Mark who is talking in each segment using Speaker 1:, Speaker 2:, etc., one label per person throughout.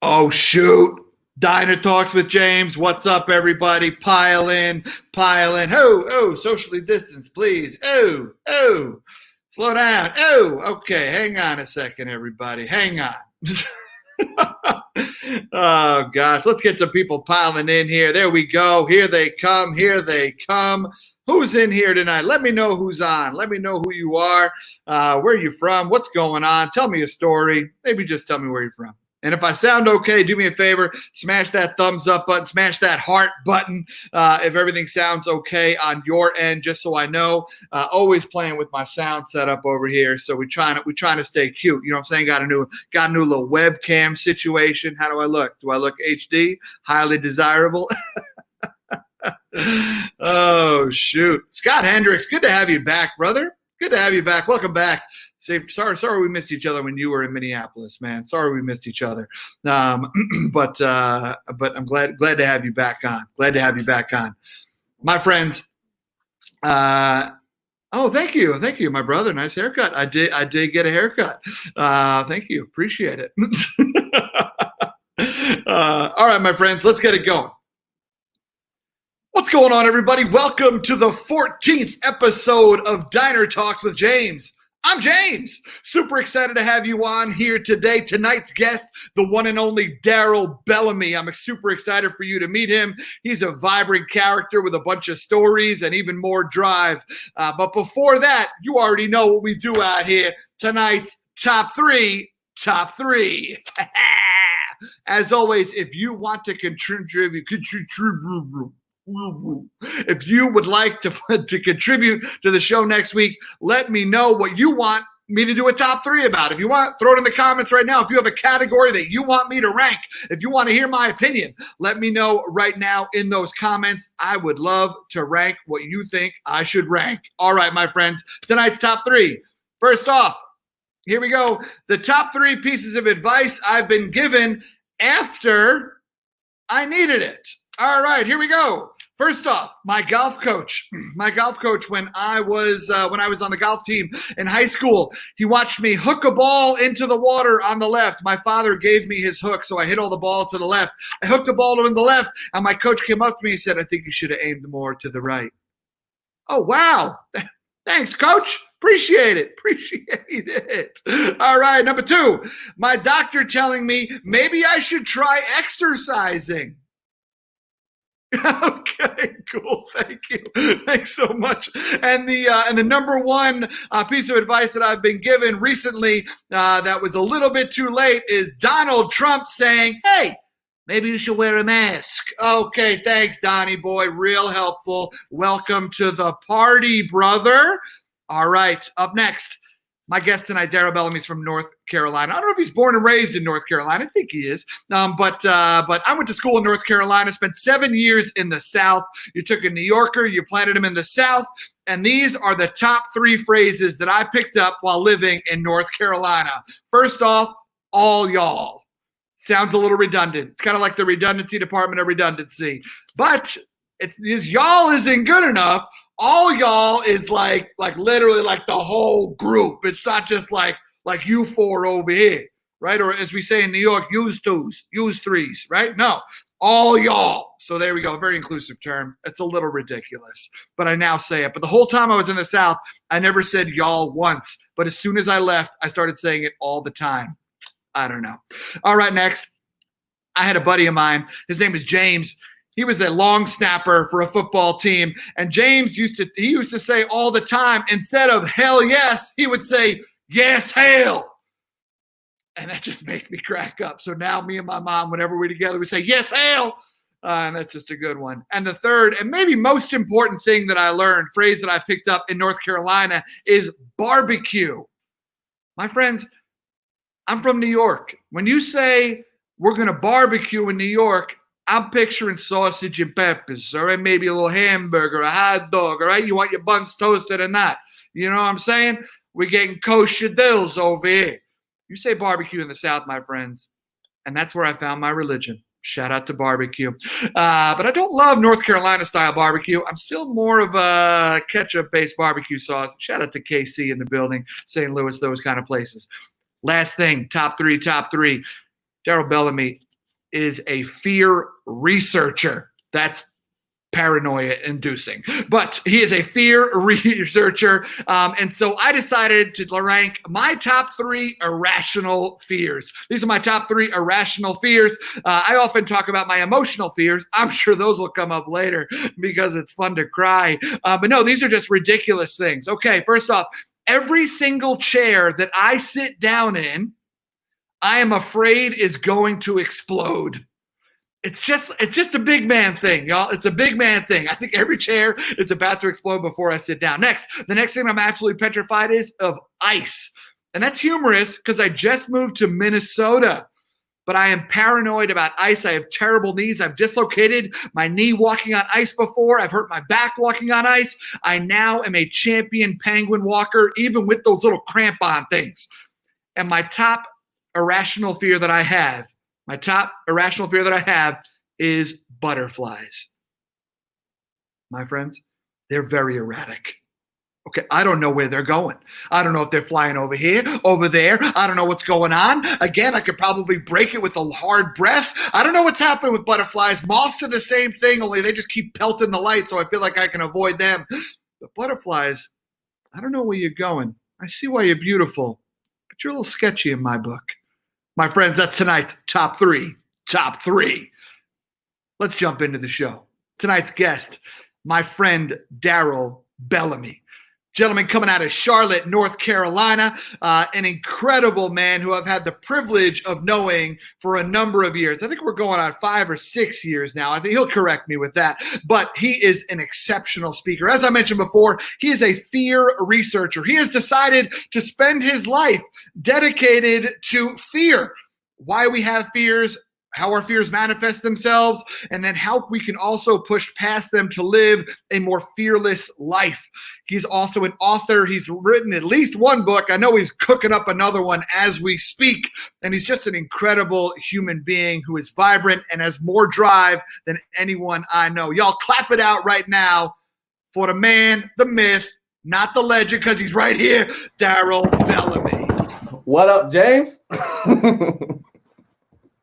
Speaker 1: Oh, shoot. Diner Talks with James. What's up, everybody? Pile in, pile in. Oh, socially distance, please. Oh, slow down. Oh, okay. Hang on a second, everybody. Hang on. Oh, gosh. Let's get some people piling in here. There we go. Here they come. Here they come. Who's in here tonight? Let me know who's on. Let me know who you are. Where are you from? What's going on? Tell me a story. Maybe just tell me where you're from. And if I sound okay, do me a favor, smash that thumbs up button, smash that heart button if everything sounds okay on your end, just so I know. Always playing with my sound setup over here, so we're trying to stay cute. You know what I'm saying? Got a new little webcam situation. How do I look? Do I look HD? Highly desirable. Oh, shoot. Scott Hendricks, good to have you back, brother. Good to have you back. Welcome back. Sorry we missed each other when you were in Minneapolis, man. Sorry we missed each other. But I'm glad to have you back on. Glad to have you back on. My friends, thank you, my brother. Nice haircut. I did get a haircut. Thank you. Appreciate it. All right, my friends, let's get it going. What's going on, everybody? Welcome to the 14th episode of Diner Talks with James. I'm James. Super excited to have you on here today. Tonight's guest, the one and only Darryl Bellamy. I'm super excited for you to meet him. He's a vibrant character with a bunch of stories and even more drive. But before that, you already know what we do out here. Tonight's top three. As always, if you want to contribute, if you would like to contribute to the show next week, let me know what you want me to do a top three about. If you want, throw it in the comments right now. If you have a category that you want me to rank, if you want to hear my opinion, let me know right now in those comments. I would love to rank what you think I should rank. All right, my friends, tonight's top three. First off, here we go. The top three pieces of advice I've been given after I needed it. All right, here we go. First off, my golf coach when I was on the golf team in high school, he watched me hook a ball into the water on the left. My father gave me his hook, so I hit all the balls to the left. I hooked the ball to the left, and my coach came up to me and said, "I think you should have aimed more to the right." Oh, wow. Thanks, coach. Appreciate it. All right, number two, my doctor telling me maybe I should try exercising. Okay, cool. Thank you. Thanks so much. And the number one piece of advice that I've been given recently that was a little bit too late is Donald Trump saying, "Hey, maybe you should wear a mask." Okay, thanks, Donnie boy. Real helpful. Welcome to the party, brother. All right, up next. My guest tonight, Darryl Bellamy, is from North Carolina. I don't know if he's born and raised in North Carolina. I think he is. But I went to school in North Carolina, spent 7 years in the South. You took a New Yorker, you planted him in the South, and these are the top three phrases that I picked up while living in North Carolina. First off, all y'all. Sounds a little redundant. It's kind of like the redundancy department of redundancy. But y'all isn't good enough. All y'all is like literally like the whole group. It's not just like you four over here, right? Or as we say in New York, use twos, use threes, right? No, all y'all. So there we go. Very inclusive term. It's a little ridiculous, but I now say it. But the whole time I was in the South, I never said y'all once. But as soon as I left, I started saying it all the time. I don't know. All right, next. I had a buddy of mine. His name is James. He was a long snapper for a football team. And James used to say all the time, instead of hell yes, he would say, yes, hell. And that just makes me crack up. So now me and my mom, whenever we're together, we say, yes, hell. And that's just a good one. And the third and maybe most important thing that I learned, phrase that I picked up in North Carolina, is barbecue. My friends, I'm from New York. When you say we're going to barbecue in New York, I'm picturing sausage and peppers, all right? Maybe a little hamburger, a hot dog, all right? You want your buns toasted or not? You know what I'm saying? We're getting kosher dills over here. You say barbecue in the South, my friends, and that's where I found my religion. Shout out to barbecue. But I don't love North Carolina-style barbecue. I'm still more of a ketchup-based barbecue sauce. Shout out to KC in the building, St. Louis, those kind of places. Last thing, top three. Darryl Bellamy, is a fear researcher. That's paranoia inducing, but he is a fear researcher. And so I decided to rank my top 3 irrational fears. These are my top 3 irrational fears. I often talk about my emotional fears. I'm sure those will come up later because it's fun to cry. But no, these are just ridiculous things. Okay, first off, every single chair that I sit down in, I am afraid is going to explode. It's just a big man thing, y'all. It's a big man thing. I think every chair is about to explode before I sit down. The next thing I'm absolutely petrified is of ice. And that's humorous because I just moved to Minnesota, but I am paranoid about ice. I have terrible knees. I've dislocated my knee walking on ice before. I've hurt my back walking on ice. I now am a champion penguin walker, even with those little crampon things. And my top irrational fear that I have is butterflies. My friends, they're very erratic. Okay, I don't know where they're going. I don't know if they're flying over here, over there. I don't know what's going on. Again, I could probably break it with a hard breath. I don't know what's happening with butterflies. Moths are the same thing, only they just keep pelting the light, so I feel like I can avoid them. But butterflies, I don't know where you're going. I see why you're beautiful, but you're a little sketchy in my book. My friends, that's tonight's top 3. Top 3. Let's jump into the show. Tonight's guest, my friend Darryl Bellamy. Gentleman coming out of Charlotte, North Carolina, an incredible man who I've had the privilege of knowing for a number of years. I think we're going on 5 or 6 years now. I think he'll correct me with that. But he is an exceptional speaker. As I mentioned before, he is a fear researcher. He has decided to spend his life dedicated to fear. Why we have fears, how our fears manifest themselves, and then how we can also push past them to live a more fearless life. He's also an author. He's written at least one book. I know he's cooking up another one as we speak. And he's just an incredible human being who is vibrant and has more drive than anyone I know. Y'all clap it out right now for the man, the myth, not the legend, because he's right here, Darryl Bellamy.
Speaker 2: What up, James?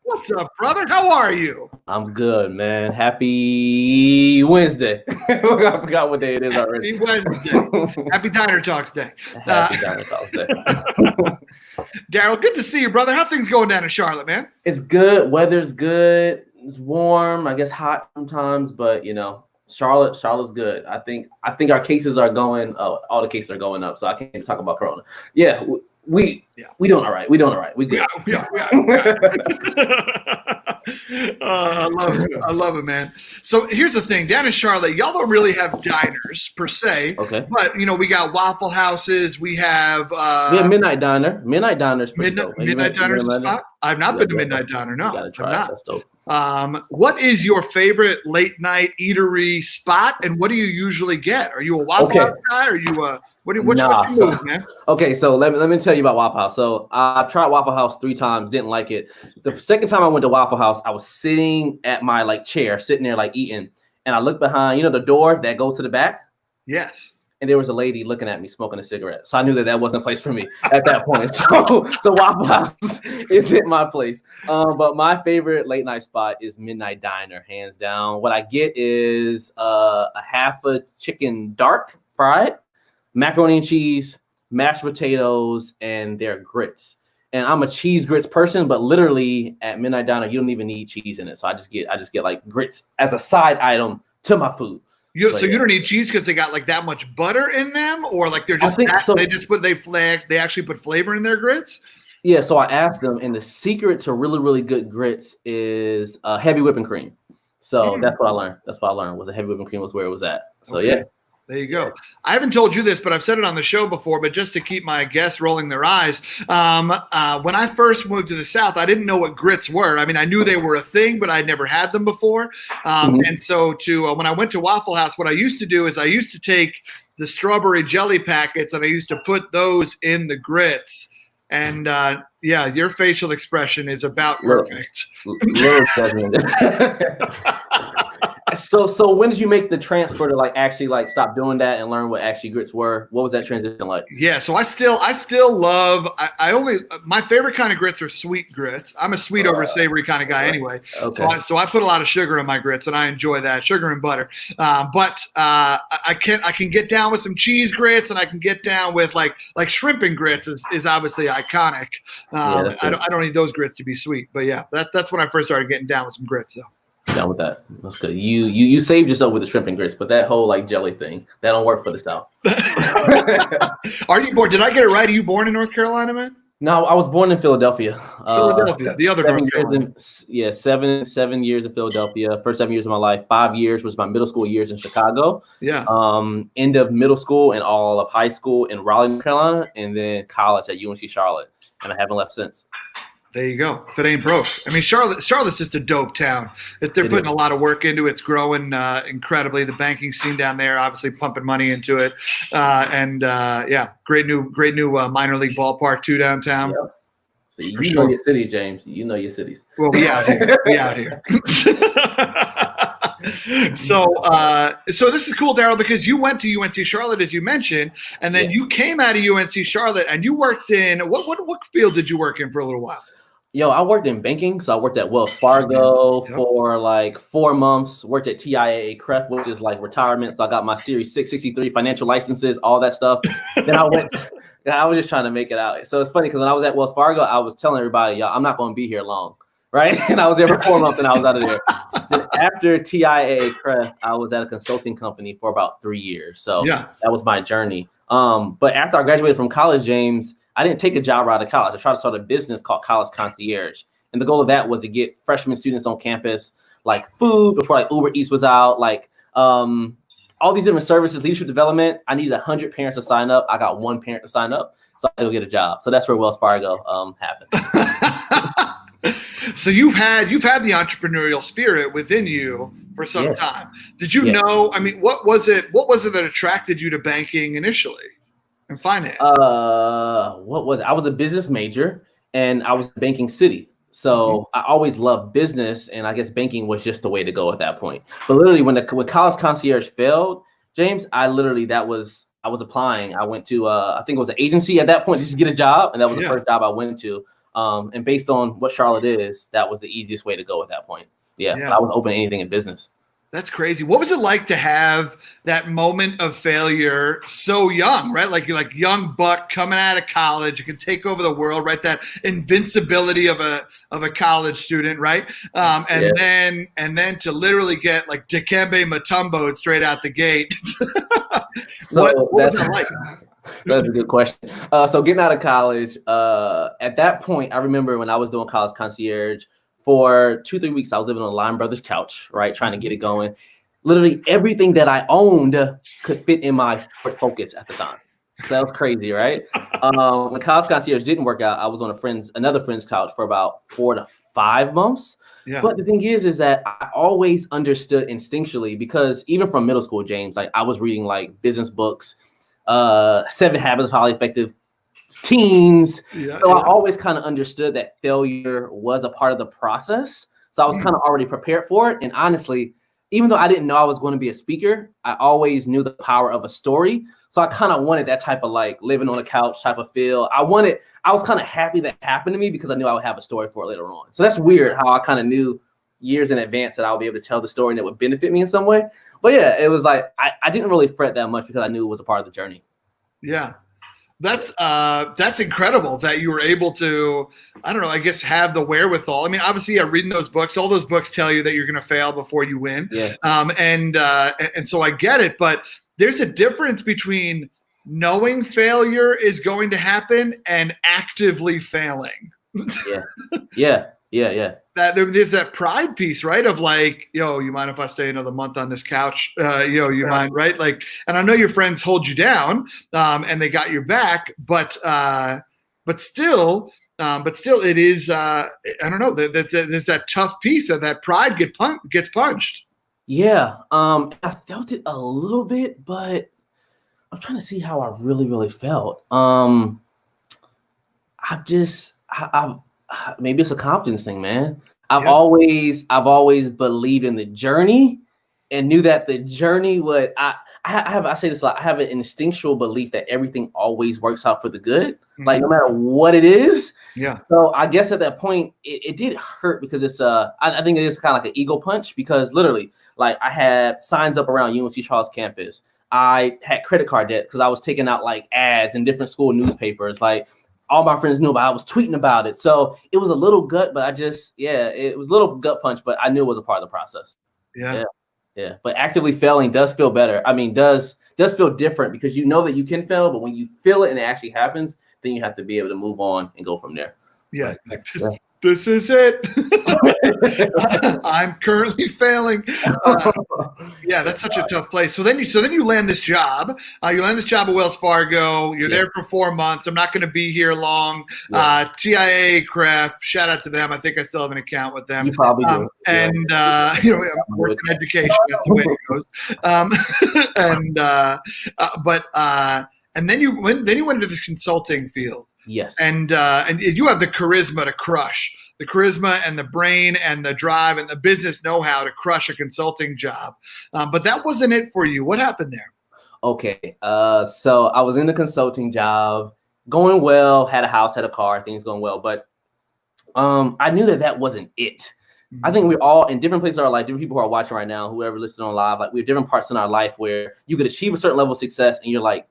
Speaker 1: What's up, brother? How are you?
Speaker 2: I'm good, man. Happy Wednesday. I forgot what day it is already.
Speaker 1: Happy Wednesday. Happy Diner Talks Day.
Speaker 2: Happy Diner Talks Day.
Speaker 1: Darryl, good to see you, brother. How things going down in Charlotte, man?
Speaker 2: It's good. Weather's good. It's warm. I guess hot sometimes, but Charlotte's good. I think our cases are going. All the cases are going up. So I can't even talk about Corona. Yeah. We doing all right. We good.
Speaker 1: Yeah. I love it, man. So here's the thing. Down in Charlotte, y'all don't really have diners per se.
Speaker 2: Okay.
Speaker 1: But, we got Waffle Houses. We have
Speaker 2: Midnight Diner. Midnight Diner's pretty dope.
Speaker 1: Midnight Diner's a spot? I've not been to Midnight Diner, no.
Speaker 2: You got to try it. That's dope.
Speaker 1: What is your favorite late night eatery spot, and what do you usually get? Are you a Waffle House guy? Or are you a what's your move, man?
Speaker 2: Okay, so let me tell you about Waffle House. So I've tried Waffle House 3 times, didn't like it. The second time I went to Waffle House, I was sitting at my chair, sitting there eating, and I looked behind, the door that goes to the back.
Speaker 1: Yes.
Speaker 2: And there was a lady looking at me smoking a cigarette. So I knew that wasn't a place for me at that point. So Waffle House isn't my place. But my favorite late night spot is Midnight Diner, hands down. What I get is a half a chicken dark fried, macaroni and cheese, mashed potatoes, and their grits. And I'm a cheese grits person, but literally at Midnight Diner, you don't even need cheese in it. So I just get grits as a side item to my food.
Speaker 1: You don't need cheese because they got that much butter in them, or they're just they actually put flavor in their grits.
Speaker 2: Yeah, so I asked them, and the secret to really, really good grits is heavy whipping cream. So that's what I learned. Was the heavy whipping cream was where it was at. So yeah.
Speaker 1: There you go. I haven't told you this, but I've said it on the show before, but just to keep my guests rolling their eyes, when I first moved to the South, I didn't know what grits were. I mean, I knew they were a thing, but I'd never had them before. And so when I went to Waffle House, what I used to do is I used to take the strawberry jelly packets and I used to put those in the grits. And your facial expression is about perfect.
Speaker 2: So when did you make the transfer to like actually like stop doing that and learn what actually grits were? What was that transition like?
Speaker 1: Yeah, so I still love. I only my favorite kind of grits are sweet grits. I'm a sweet over savory kind of guy anyway.
Speaker 2: Okay.
Speaker 1: So I put a lot of sugar in my grits, and I enjoy that, sugar and butter. But I can get down with some cheese grits, and I can get down with like shrimp and grits is obviously iconic. I don't need those grits to be sweet, but yeah, that's when I first started getting down with some grits. So.
Speaker 2: Down with that. That's good. You saved yourself with the shrimp and grits, but that whole like jelly thing that don't work for the South.
Speaker 1: Are you born? Did I get it right? Are you born in North Carolina, man?
Speaker 2: No, I was born in Philadelphia.
Speaker 1: Philadelphia, the other North Carolina.
Speaker 2: 7 years in Philadelphia. First 7 years of my life. 5 years was my middle school years in Chicago.
Speaker 1: Yeah.
Speaker 2: End of middle school and all of high school in Raleigh, North Carolina, and then college at UNC Charlotte, and I haven't left since.
Speaker 1: There you go. If it ain't broke. I mean, Charlotte's just a dope town. They're putting a lot of work into it. It's growing incredibly. The banking scene down there, obviously pumping money into it. Great new minor league ballpark too downtown.
Speaker 2: Yep. So you know your cities, James. You know your cities.
Speaker 1: Well, we out here. We out here. So this is cool, Darryl, because you went to UNC Charlotte, as you mentioned, and then you came out of UNC Charlotte and you worked in what field did you work in for a little while?
Speaker 2: Yo, I worked in banking. So I worked at Wells Fargo for like 4 months, worked at TIAA CREF, which is like retirement. So I got my Series 663 financial licenses, all that stuff. Then I was just trying to make it out. So it's funny because when I was at Wells Fargo, I was telling everybody, y'all, I'm not going to be here long. Right. And I was there for 4 months and I was out of there. Then after TIAA CREF, I was at a consulting company for about 3 years. So that was my journey. But after I graduated from college, James, I didn't take a job right out of college. I tried to start a business called College Concierge. And the goal of that was to get freshman students on campus, like food before like Uber Eats was out, like all these different services, leadership development. I needed 100 parents to sign up. I got 1 parent to sign up. So I had to go get a job. So that's where Wells Fargo happened.
Speaker 1: So you've had the entrepreneurial spirit within you for some time. Did you know? I mean, what was it that attracted you to banking initially and finance?
Speaker 2: What was it? I was a business major and I was in banking city. So I always loved business, and I guess banking was just the way to go at that point. But literally, when College Concierge failed, James, I was applying. I went to I think it was an agency at that point just to get a job, and that was the first job I went to. And based on what Charlotte is, that was the easiest way to go at that point. Yeah. I was open to anything in business.
Speaker 1: That's crazy. What was it like to have that moment of failure so young, right? Like you're like young buck coming out of college, you can take over the world, right? That invincibility of a college student, right? And then to literally get like Dikembe Mutombo straight out the gate.
Speaker 2: So
Speaker 1: what was it like?
Speaker 2: That's a good question. So getting out of college, at that point, I remember when I was doing College Concierge for 2-3 weeks, I was living on a Lime Brothers couch, right? Trying to get it going. Literally everything that I owned could fit in my Ford Focus at the time. So that was crazy, right? When College Concierge didn't work out, I was on another friend's couch for about 4 to 5 months. Yeah. But the thing is that I always understood instinctually, because even from middle school, James, like I was reading like business books, 7 Habits of Highly Effective Teens. I always kind of understood that failure was a part of the process. So I was kind of already prepared for it. And honestly, even though I didn't know I was going to be a speaker, I always knew the power of a story. So I kind of wanted that type of like living on a couch type of feel. I was kind of happy that happened to me because I knew I would have a story for it later on. So that's weird how I kind of knew years in advance that I would be able to tell the story and it would benefit me in some way. But yeah, it was like, I didn't really fret that much because I knew it was a part of the journey. Yeah.
Speaker 1: That's incredible that you were able to, I don't know, I guess have the wherewithal. I mean, obviously, reading those books, all those books tell you that you're going to fail before you win.
Speaker 2: Yeah.
Speaker 1: And so I get it, but there's a difference between knowing failure is going to happen and actively failing.
Speaker 2: Yeah.
Speaker 1: That there's that pride piece, right? Of like, yo, you mind if I stay another month on this couch? You mind, right? Like, and I know your friends hold you down, and they got your back, but still, it is. I don't know. There's that tough piece of that pride gets punched.
Speaker 2: Yeah, I felt it a little bit, but I'm trying to see how I really felt. Maybe it's a confidence thing, man. I've always believed in the journey, and knew that the journey would. I say this a lot. I have an instinctual belief that everything always works out for the good, like no matter what it is.
Speaker 1: Yeah.
Speaker 2: So I guess at that point, it did hurt because it's I think it is kind of like an ego punch because literally, like I had signs up around UNC Charles campus. I had credit card debt because I was taking out like ads in different school newspapers. Like all my friends knew about it. I was tweeting about it. So it was a little gut, but it was a little gut punch, but I knew it was a part of the process. Yeah. But actively failing does feel better. I mean, does feel different because you know that you can fail, but when you feel it and it actually happens, then you have to be able to move on and go from there.
Speaker 1: Yeah. This is it. I'm currently failing. Yeah, that's such a tough place. So then you land this job. You land this job at Wells Fargo. You're there for 4 months. I'm not going to be here long. TIA Craft. Shout out to them. I think I still have an account with them.
Speaker 2: You probably do.
Speaker 1: And work in education. That's the way it goes. And then you went into the consulting field.
Speaker 2: Yes.
Speaker 1: And you have the charisma to crush. The charisma and the brain and the drive and the business know-how to crush a consulting job. But that wasn't it for you. What happened there?
Speaker 2: Okay. So I was in the consulting job, going well, had a house, had a car, things going well. But I knew that wasn't it. I think we're all in different places in our life, different people who are watching right now, whoever listening on live, like we have different parts in our life where you could achieve a certain level of success and you're like,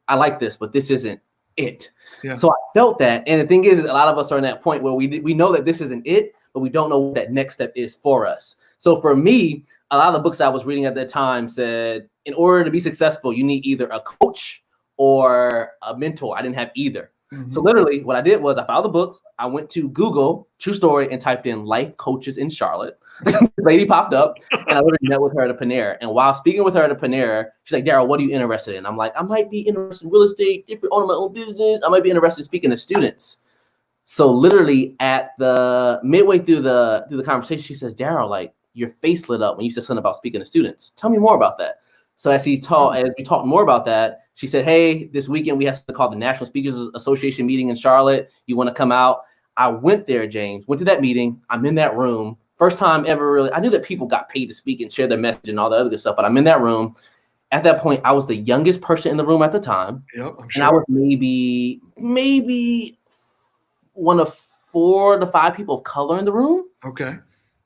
Speaker 2: I like this, but this isn't it. Yeah. So I felt that. And the thing is, a lot of us are in that point where we know that this isn't it, but we don't know what that next step is for us. So for me, a lot of the books I was reading at that time said, in order to be successful, you need either a coach or a mentor. I didn't have either. Mm-hmm. So literally what I did was I found the books. I went to Google, true story, and typed in life coaches in Charlotte. This lady popped up and I literally met with her at a Panera. And while speaking with her at a Panera, she's like, Darryl, what are you interested in? I'm like, I might be interested in real estate, owning my own business. I might be interested in speaking to students. So literally at the midway through the conversation, she says, Darryl, like your face lit up when you said something about speaking to students. Tell me more about that. So as we talked more about that, she said, hey, this weekend we have something called the National Speakers Association meeting in Charlotte. You want to come out? I went there, James, went to that meeting. I'm in that room. First time ever really. I knew that people got paid to speak and share their message and all the other good stuff, but I'm in that room. At that point, I was the youngest person in the room at the time. Yep, I'm sure. And I was maybe one of 4 to 5 people of color in the room.
Speaker 1: Okay.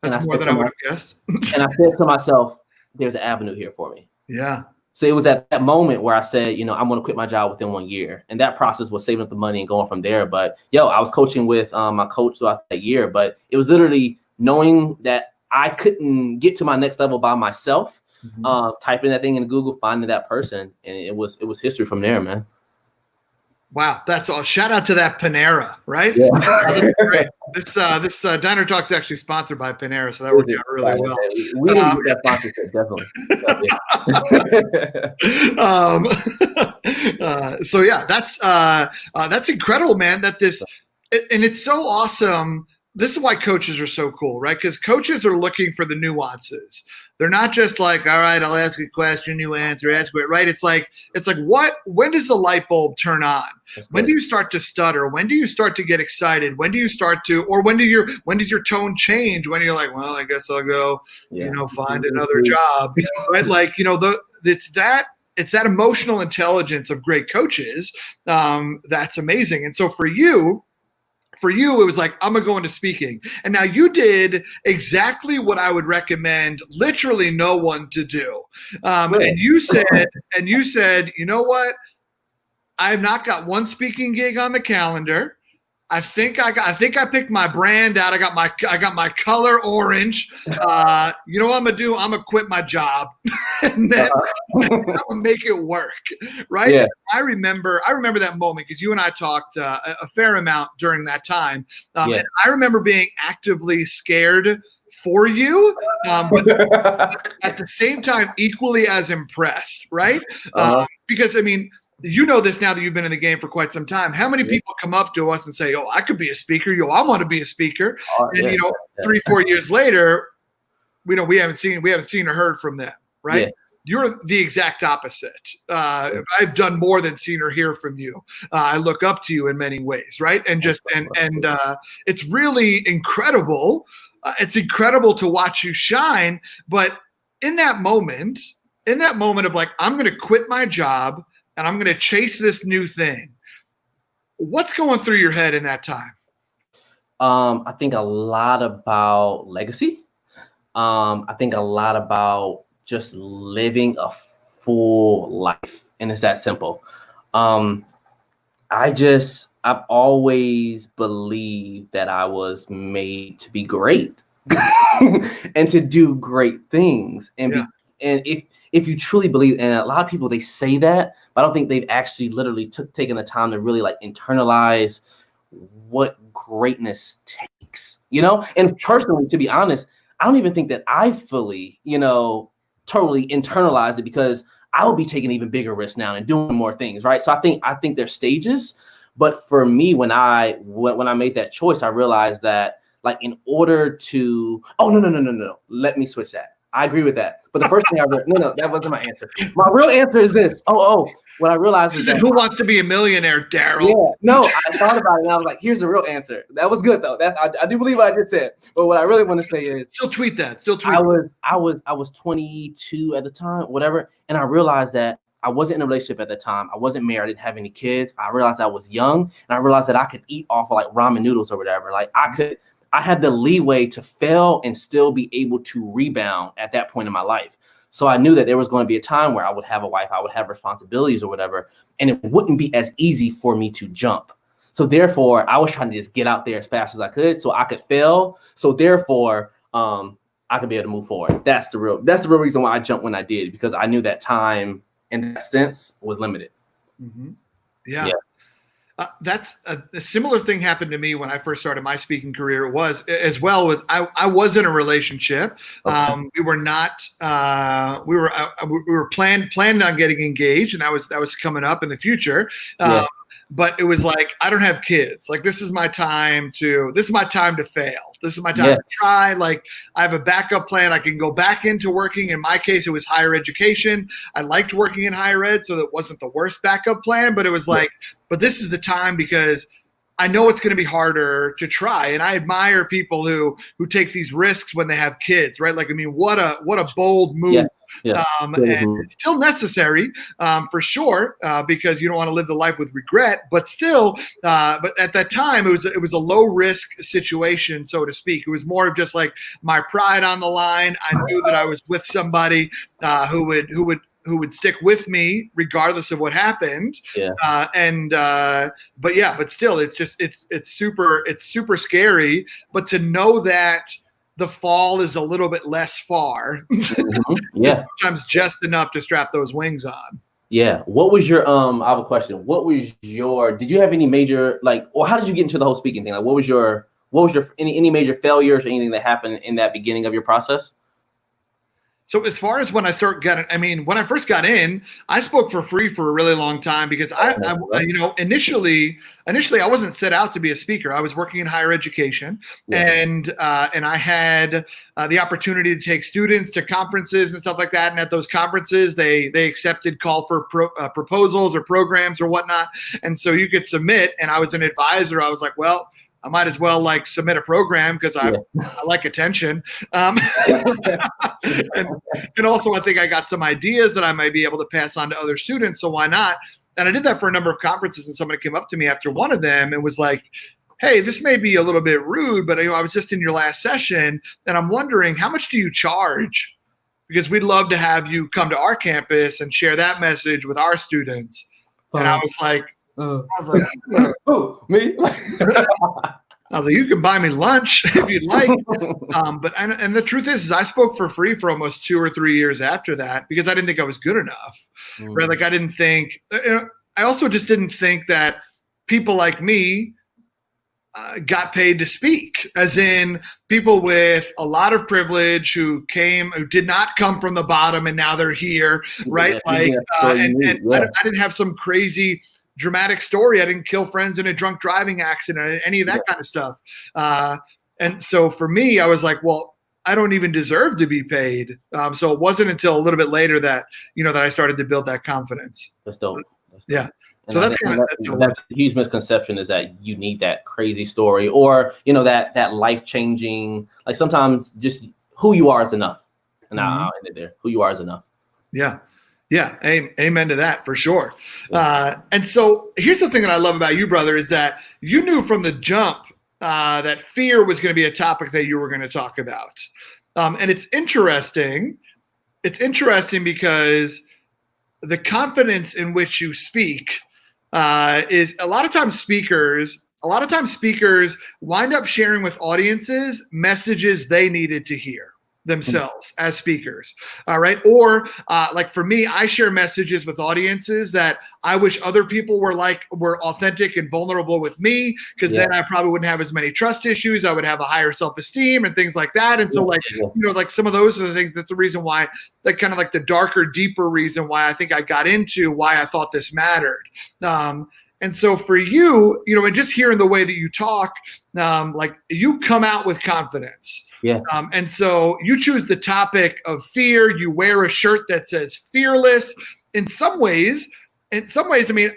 Speaker 1: That's more than I would have guessed.
Speaker 2: And I said to myself, there's an avenue here for me.
Speaker 1: Yeah.
Speaker 2: So it was at that moment where I said, I'm going to quit my job within 1 year. And that process was saving up the money and going from there. But I was coaching with my coach throughout that year. But it was literally knowing that I couldn't get to my next level by myself, typing that thing in Google, finding that person. And it was history from there, man.
Speaker 1: Wow, that's all. Shout out to that Panera, right?
Speaker 2: Yeah.
Speaker 1: That's great. This Diner Talk is actually sponsored by Panera, so that worked out really well.
Speaker 2: We didn't get that
Speaker 1: definitely. So yeah, that's incredible, man. And it's so awesome. This is why coaches are so cool, right? Because coaches are looking for the nuances. They're not just like, all right, I'll ask a question, you answer, right? It's like when does the light bulb turn on? When do you start to stutter? When do you start to get excited? When do you start to, or when does your tone change? When you're like, well, I guess I'll go, find another job, right? Like, it's that emotional intelligence of great coaches. That's amazing. And so for you, it was like, I'm going to go into speaking. And now you did exactly what I would recommend literally no one to do. And you said, you know what? I have not got one speaking gig on the calendar. I think I picked my brand out. I got my color orange. You know what I'm gonna do? I'm gonna quit my job and then I'm gonna make it work. Right? Yeah. I remember that moment because you and I talked a fair amount during that time. And I remember being actively scared for you, but at the same time equally as impressed. Right? Because I mean, you know this now that you've been in the game for quite some time. How many people come up to us and say, "Oh, I could be a speaker. I want to be a speaker." And 3-4 years later, we haven't seen or heard from them, right? Yeah. You're the exact opposite. I've done more than seen or hear from you. I look up to you in many ways, right? And it's really incredible. It's incredible to watch you shine, but in that moment of like, I'm going to quit my job and I'm going to chase this new thing, what's going through your head in that time?
Speaker 2: I think a lot about legacy. I think a lot about just living a full life, and it's that simple. I've always believed that I was made to be great and to do great things. And if you truly believe, and a lot of people, they say that, but I don't think they've actually literally taken the time to really like internalize what greatness takes, And personally, to be honest, I don't even think that I fully, totally internalized it, because I would be taking even bigger risks now and doing more things, right? So I think there's stages, but for me, when I made that choice, I realized that, like, in order to, no, let me switch that. I agree with that. But the first thing no, that wasn't my answer. My real answer is this. What I realized is that,
Speaker 1: Who Wants to Be a Millionaire, Darryl?
Speaker 2: Yeah, no, I thought about it and I was like, here's the real answer. That was good though. I do believe what I just said. But what I really want to say is,
Speaker 1: Still tweet that.
Speaker 2: I was 22 at the time, whatever, and I realized that I wasn't in a relationship at the time. I wasn't married. I didn't have any kids. I realized I was young, and I realized that I could eat off of like ramen noodles or whatever. Like I had the leeway to fail and still be able to rebound at that point in my life. So I knew that there was going to be a time where I would have a wife, I would have responsibilities or whatever, and it wouldn't be as easy for me to jump. So therefore, I was trying to just get out there as fast as I could so I could fail. So therefore, I could be able to move forward. That's the real reason why I jumped when I did, because I knew that time in that sense was limited.
Speaker 1: Mm-hmm. Yeah. That's a similar thing happened to me when I first started my speaking career. It was as well as I was in a relationship. Okay. We were not. We were planned on getting engaged, and that was coming up in the future. But it was like, I don't have kids. Like, this is my time to fail. This is my time to try. Like, I have a backup plan. I can go back into working. In my case, it was higher education. I liked working in higher ed, so that wasn't the worst backup plan. But it was like, but this is the time, because I know it's going to be harder to try. And I admire people who take these risks when they have kids, right? Like, I mean, what a bold move. And it's still necessary, for sure, because you don't want to live the life with regret, but still, but at that time it was a low risk situation, so to speak. It was more of just like my pride on the line. I knew that I was with somebody, who would stick with me regardless of what happened. But still, it's super scary. But to know that the fall is a little bit less far, sometimes just enough to strap those wings on.
Speaker 2: Yeah. What was your I have a question. Did you have any major, like, or how did you get into the whole speaking thing? Like, what was your any major failures or anything that happened in that beginning of your process?
Speaker 1: So as far as when I first got in, I spoke for free for a really long time, because initially I wasn't set out to be a speaker. I was working in higher education, and I had the opportunity to take students to conferences and stuff like that. And at those conferences, they accepted call for proposals or programs or whatnot. And so you could submit, and I was an advisor. I was like, well, I might as well like submit a program, because I like attention. And also I think I got some ideas that I might be able to pass on to other students. So why not? And I did that for a number of conferences, and somebody came up to me after one of them and was like, hey, this may be a little bit rude, but I was just in your last session, and I'm wondering, how much do you charge? Because we'd love to have you come to our campus and share that message with our students. And I was like,
Speaker 2: me?
Speaker 1: I was like, you can buy me lunch if you'd like. And the truth is I spoke for free for almost 2 or 3 years after that, because I didn't think I was good enough. Right? Like, I didn't think, I also just didn't think that people like me got paid to speak, as in people with a lot of privilege who did not come from the bottom and now they're here, right? I didn't have some crazy dramatic story. I didn't kill friends in a drunk driving accident, any of that kind of stuff. And so for me, I was like, well, I don't even deserve to be paid. So it wasn't until a little bit later that I started to build that confidence.
Speaker 2: That's dope.
Speaker 1: Yeah.
Speaker 2: And so that's a huge misconception, is that you need that crazy story, or that life-changing, like, sometimes just who you are is enough. And I'll end it there. Who you are is enough.
Speaker 1: Yeah. Yeah. Amen to that for sure. And so here's the thing that I love about you, brother, is that you knew from the jump that fear was going to be a topic that you were going to talk about. And it's interesting. It's interesting because the confidence in which you speak is a lot of times speakers wind up sharing with audiences messages they needed to hear themselves as speakers. All right. Or like for me, I share messages with audiences that I wish other people were authentic and vulnerable with me, because then I probably wouldn't have as many trust issues. I would have a higher self-esteem and things like that. And so like some of those are the things, that's the reason why, like kind of like the darker, deeper reason why I think I got into why I thought this mattered. And so for you, and just hearing the way that you talk, like you come out with confidence.
Speaker 2: Yeah.
Speaker 1: And so you choose the topic of fear. You wear a shirt that says fearless. In some ways, I mean,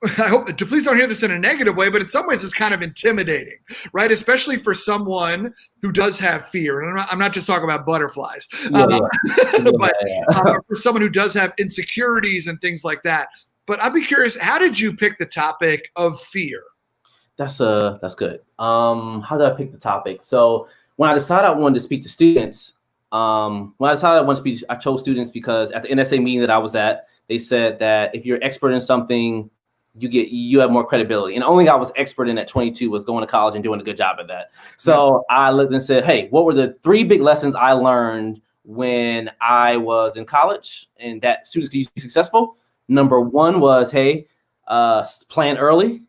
Speaker 1: I hope, please don't hear this in a negative way, but in some ways it's kind of intimidating, right? Especially for someone who does have fear. And I'm not just talking about butterflies, but for someone who does have insecurities and things like that. But I'd be curious, how did you pick the topic of fear?
Speaker 2: That's good. How did I pick the topic? So when I decided I wanted to speak to students, I chose students because at the NSA meeting that I was at, they said that if you're expert in something, you have more credibility. And the only thing I was expert in at 22 was going to college and doing a good job at that. So I looked and said, hey, what were the 3 big lessons I learned when I was in college and that students could be successful? Number 1 was, hey, plan early.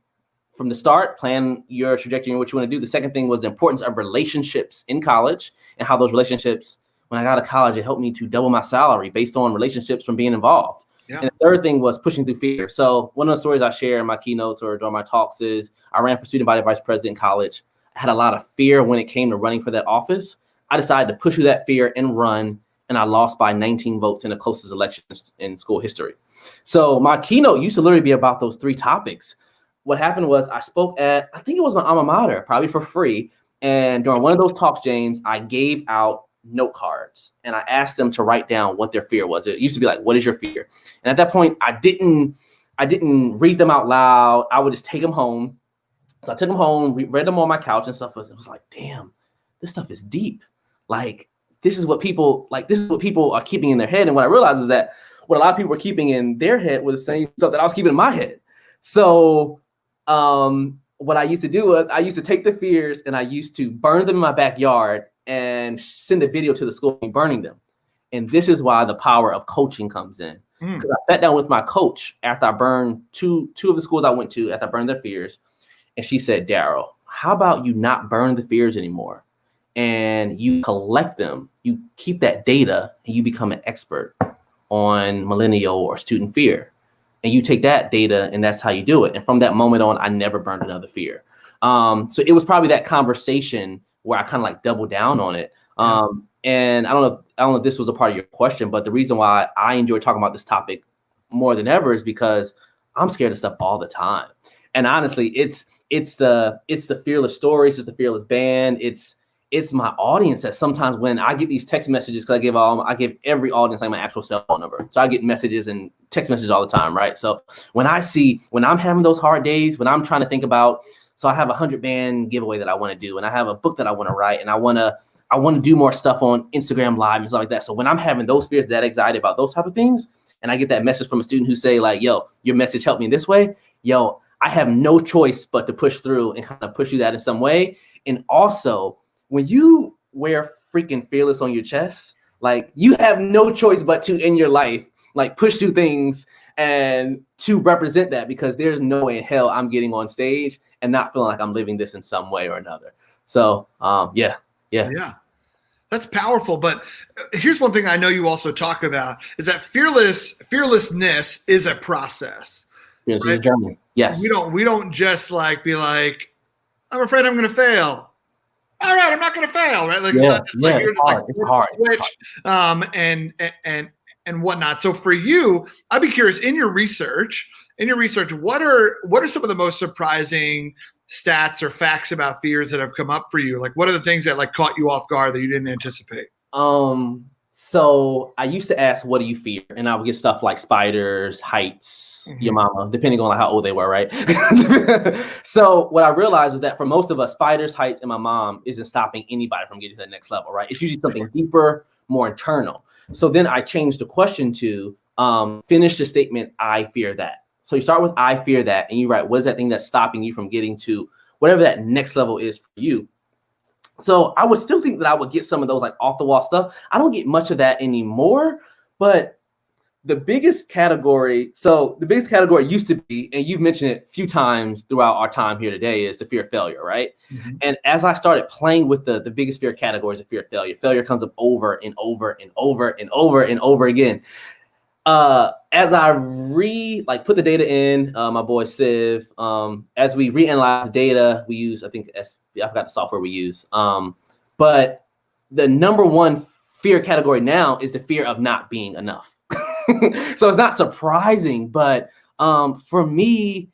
Speaker 2: From the start, plan your trajectory and what you want to do. The second thing was the importance of relationships in college and how those relationships, when I got to college, it helped me to double my salary based on relationships from being involved. Yeah. And the third thing was pushing through fear. So one of the stories I share in my keynotes or during my talks is I ran for student body vice president in college. I had a lot of fear when it came to running for that office. I decided to push through that fear and run, and I lost by 19 votes in the closest election in school history. So my keynote used to literally be about those 3 topics. What happened was I spoke at, I think it was my alma mater, probably for free. And during one of those talks, James, I gave out note cards and I asked them to write down what their fear was. It used to be like, what is your fear? And at that point, I didn't read them out loud. I would just take them home. So I took them home, read them on my couch and stuff. It was like, damn, this stuff is deep. Like, this is what people are keeping in their head. And what I realized is that what a lot of people were keeping in their head was the same stuff that I was keeping in my head. So what I used to do was I used to take the fears and I used to burn them in my backyard and send a video to the school burning them. And this is why the power of coaching comes in. Because I sat down with my coach after I burned two of the schools I went to after I burned their fears. And she said, Darryl, how about you not burn the fears anymore? And you collect them, you keep that data, and you become an expert on millennial or student fear. And you take that data and that's how you do it. And from that moment on, I never burned another fear. So it was probably that conversation where I kind of like doubled down on it. And I don't know if this was a part of your question, but the reason why I enjoy talking about this topic more than ever is because I'm scared of stuff all the time. And honestly, it's the fearless stories, it's the fearless band, it's my audience that sometimes when I get these text messages, because I give every audience like my actual cell phone number. So I get messages and text messages all the time, right? So when I'm having those hard days, when I'm trying to think about, so I have a 100-band giveaway that I want to do, and I have a book that I want to write, and I want to do more stuff on Instagram Live and stuff like that. So when I'm having those fears, that anxiety about those type of things, and I get that message from a student who say like, yo, your message helped me in this way, yo, I have no choice but to push through and kind of push you that in some way. And also, when you wear freaking fearless on your chest, like you have no choice but to in your life, like push through things and to represent that, because there's no way in hell I'm getting on stage and not feeling like I'm living this in some way or another. So, yeah.
Speaker 1: That's powerful. But here's one thing I know you also talk about is that fearlessness is a process.
Speaker 2: Yes, right? It's a journey. Yes.
Speaker 1: We don't just like be like, I'm afraid I'm going to fail. All right, I'm not going to fail, right? Like, it's hard. And whatnot. So for you, I'd be curious in your research, what are some of the most surprising stats or facts about fears that have come up for you? Like, what are the things that like caught you off guard that you didn't anticipate?
Speaker 2: So I used to ask, what do you fear? And I would get stuff like spiders, heights, your mama, depending on how old they were, right? So what I realized was that for most of us, spiders, heights, and my mom isn't stopping anybody from getting to the next level, right? It's usually something deeper, more internal. So then I changed the question to finish the statement, I fear that. So you start with, I fear that, and you write, what is that thing that's stopping you from getting to whatever that next level is for you? So I would still think that I would get some of those like off the wall stuff. I don't get much of that anymore, but the biggest category used to be, and you've mentioned it a few times throughout our time here today, is the fear of failure, right? And as I started playing with the biggest fear categories of fear of failure comes up over and over and over and over and over again. As I put the data in, my boy Civ, as we reanalyze the data, we use, I forgot the software we use. But the number one fear category now is the fear of not being enough. So it's not surprising, but for me, it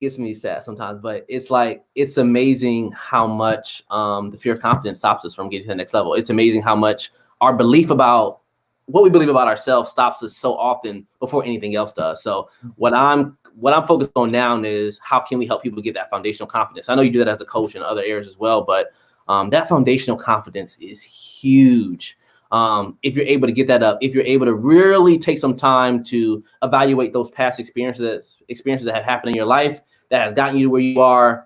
Speaker 2: gets me sad sometimes, but it's amazing how much the fear of confidence stops us from getting to the next level. It's amazing how much our belief about what we believe about ourselves stops us so often before anything else does. So what I'm focused on now is how can we help people get that foundational confidence? I know you do that as a coach in other areas as well, but that foundational confidence is huge. If you're able to get that up, if you're able to really take some time to evaluate those past experiences that have happened in your life that has gotten you to where you are,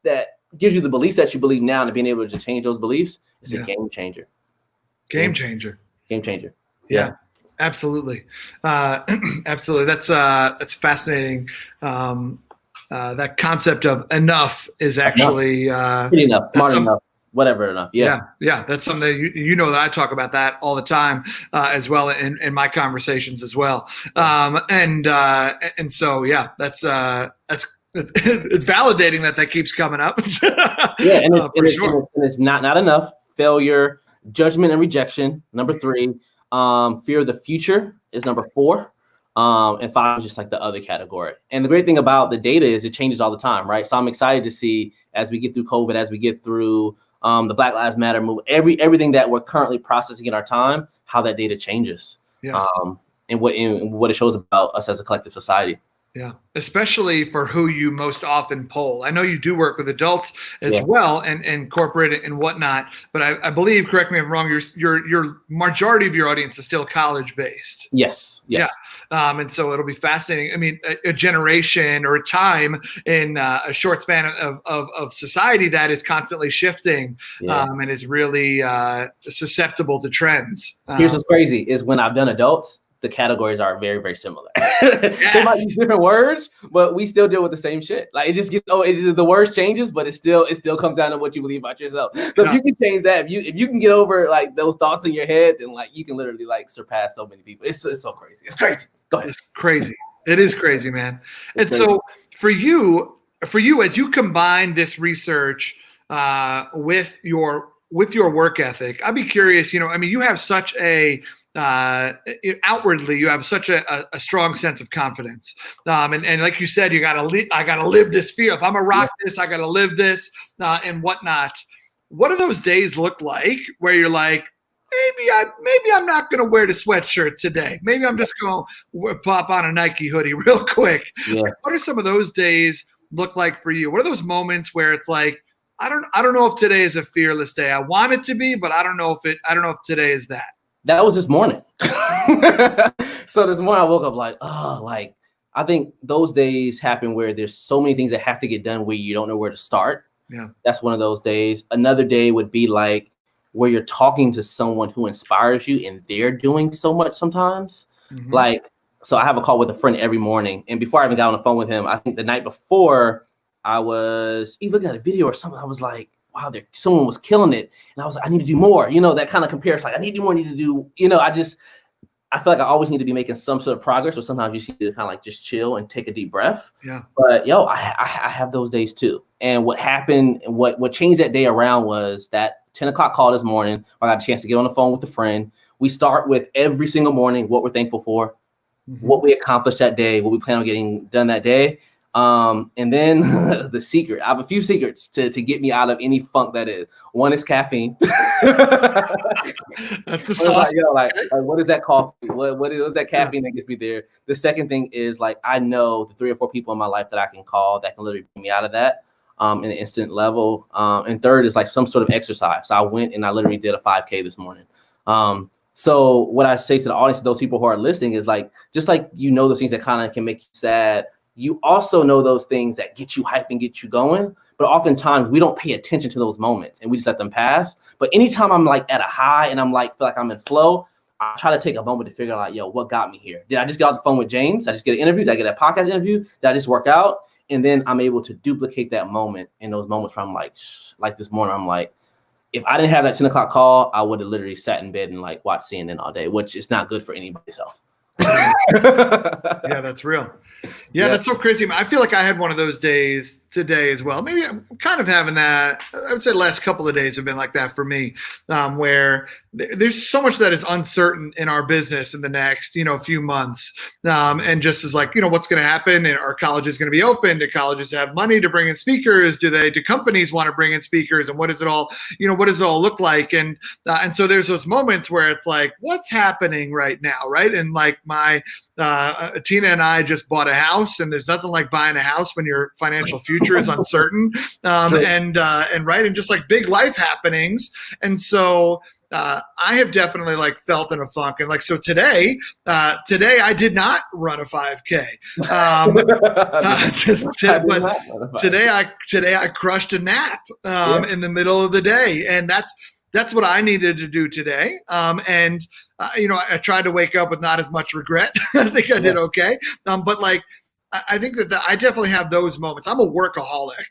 Speaker 2: that gives you the beliefs that you believe now, and being able to change those beliefs, it's a game changer.
Speaker 1: Game changer.
Speaker 2: Yeah.
Speaker 1: Absolutely. Absolutely. That's fascinating. That concept of enough is actually
Speaker 2: pretty enough, smart enough, whatever enough. Yeah.
Speaker 1: That's something that you know that I talk about that all the time as well in my conversations as well. And so that's it's validating that keeps coming up.
Speaker 2: It's not enough. Failure, judgment, and rejection. Number 3. Fear of the future is number 4. And 5 is just like the other category. And the great thing about the data is it changes all the time, right? So I'm excited to see as we get through COVID, as we get through the Black Lives Matter movement, everything that we're currently processing in our time, how that data changes, and what it shows about us as a collective society.
Speaker 1: Yeah, especially for who you most often poll. I know you do work with adults as well, and corporate and whatnot. But I believe, correct me if I'm wrong, your majority of your audience is still college based.
Speaker 2: Yes.
Speaker 1: Yeah. And so it'll be fascinating. I mean, a generation or a time in a short span of society that is constantly shifting and is really susceptible to trends.
Speaker 2: Here's what's crazy is when I've done adults, the categories are very, very similar. They might use different words, but we still deal with the same shit. Like it just gets the words changes, but it still comes down to what you believe about yourself. So if you can change that, if you can get over like those thoughts in your head, then like you can literally like surpass so many people. It's so crazy. It's crazy. Go ahead.
Speaker 1: It's crazy. It is crazy, man. And so for you, as you combine this research with your work ethic, I'd be curious. You have such a outwardly, you have such a strong sense of confidence, and like you said, I gotta live this fear. If I'm gonna rock this, I gotta live this, and whatnot. What do those days look like where you're like, maybe I'm not gonna wear the sweatshirt today. Maybe I'm just gonna pop on a Nike hoodie real quick.
Speaker 2: Yeah.
Speaker 1: What are some of those days look like for you? What are those moments where it's like, I don't know if today is a fearless day. I want it to be, but I don't know if today is that.
Speaker 2: That was this morning. So this morning I woke up like, I think those days happen where there's so many things that have to get done where you don't know where to start.
Speaker 1: Yeah.
Speaker 2: That's one of those days. Another day would be like where you're talking to someone who inspires you and they're doing so much sometimes. Mm-hmm. So I have a call with a friend every morning. And before I even got on the phone with him, I think the night before I was looking at a video or something. I was like, wow, someone was killing it. And I was like, I need to do more. That kind of compares. Like, I need to do more, I feel like I always need to be making some sort of progress, or sometimes you need to kind of like just chill and take a deep breath.
Speaker 1: Yeah.
Speaker 2: But I have those days too. And what happened, what changed that day around was that 10 o'clock call this morning. I got a chance to get on the phone with a friend. We start with every single morning what we're thankful for, what we accomplished that day, what we plan on getting done that day. And then the secret. I have a few secrets to get me out of any funk that is. One is caffeine.
Speaker 1: That's the sauce.
Speaker 2: Like, what is that coffee? What is that caffeine that gets me there? The second thing is like I know the 3 or 4 people in my life that I can call that can literally bring me out of that in an instant level. And third is like some sort of exercise. So I went and I literally did a 5K this morning. So what I say to the audience, to those people who are listening, is like just like those things that kind of can make you sad. You also know those things that get you hype and get you going. But oftentimes we don't pay attention to those moments and we just let them pass. But anytime I'm like at a high and I'm like, feel like I'm in flow, I try to take a moment to figure out, what got me here? Did I just get off the phone with James? Did I just get an interview? Did I get a podcast interview? Did I just work out? And then I'm able to duplicate that moment in those moments where I'm like this morning, I'm like, if I didn't have that 10 o'clock call, I would have literally sat in bed and like watched CNN all day, which is not good for anybody's health.
Speaker 1: Yeah, that's real. Yeah, that's so crazy. I feel like I had one of those days today as well. Maybe I'm kind of having that. I would say the last couple of days have been like that for me, where there's so much that is uncertain in our business in the next, few months. And just as like, what's going to happen? And are colleges going to be open? Do colleges have money to bring in speakers? Do companies want to bring in speakers? And what does it all, what does it all look like? And so there's those moments where it's like, what's happening right now? Right. And like my Tina and I just bought a house, and there's nothing like buying a house when your financial future is uncertain. And just like big life happenings. And so I have definitely like felt in a funk. And like, so today I did not run a 5K. Today I crushed a nap in the middle of the day. And that's what I needed to do today. I tried to wake up with not as much regret. I think I did okay. But like, I think that I definitely have those moments. I'm a workaholic.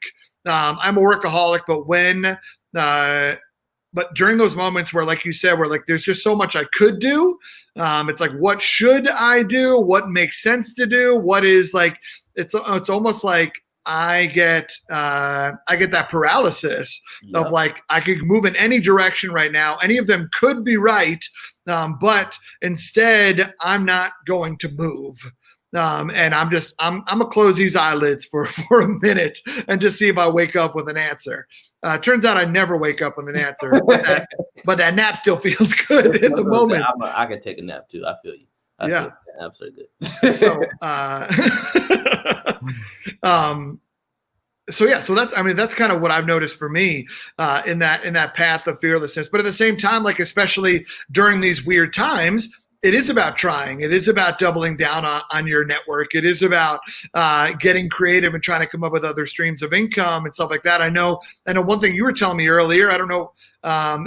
Speaker 1: But during those moments where, like you said, where like there's just so much I could do, it's like, what should I do? What makes sense to do? What is like, it's almost like I get that paralysis of like, I could move in any direction right now. Any of them could be right, but instead I'm not going to move. And I'm gonna close these eyelids for a minute and just see if I wake up with an answer. Turns out I never wake up with an answer, but that nap still feels good in the moment.
Speaker 2: I can take a nap too. I feel you. I feel absolutely good.
Speaker 1: So that's kind of what I've noticed for me in that path of fearlessness. But at the same time, like especially during these weird times, it is about trying. It is about doubling down on your network. It is about getting creative and trying to come up with other streams of income and stuff like that. I know one thing you were telling me earlier, I don't know,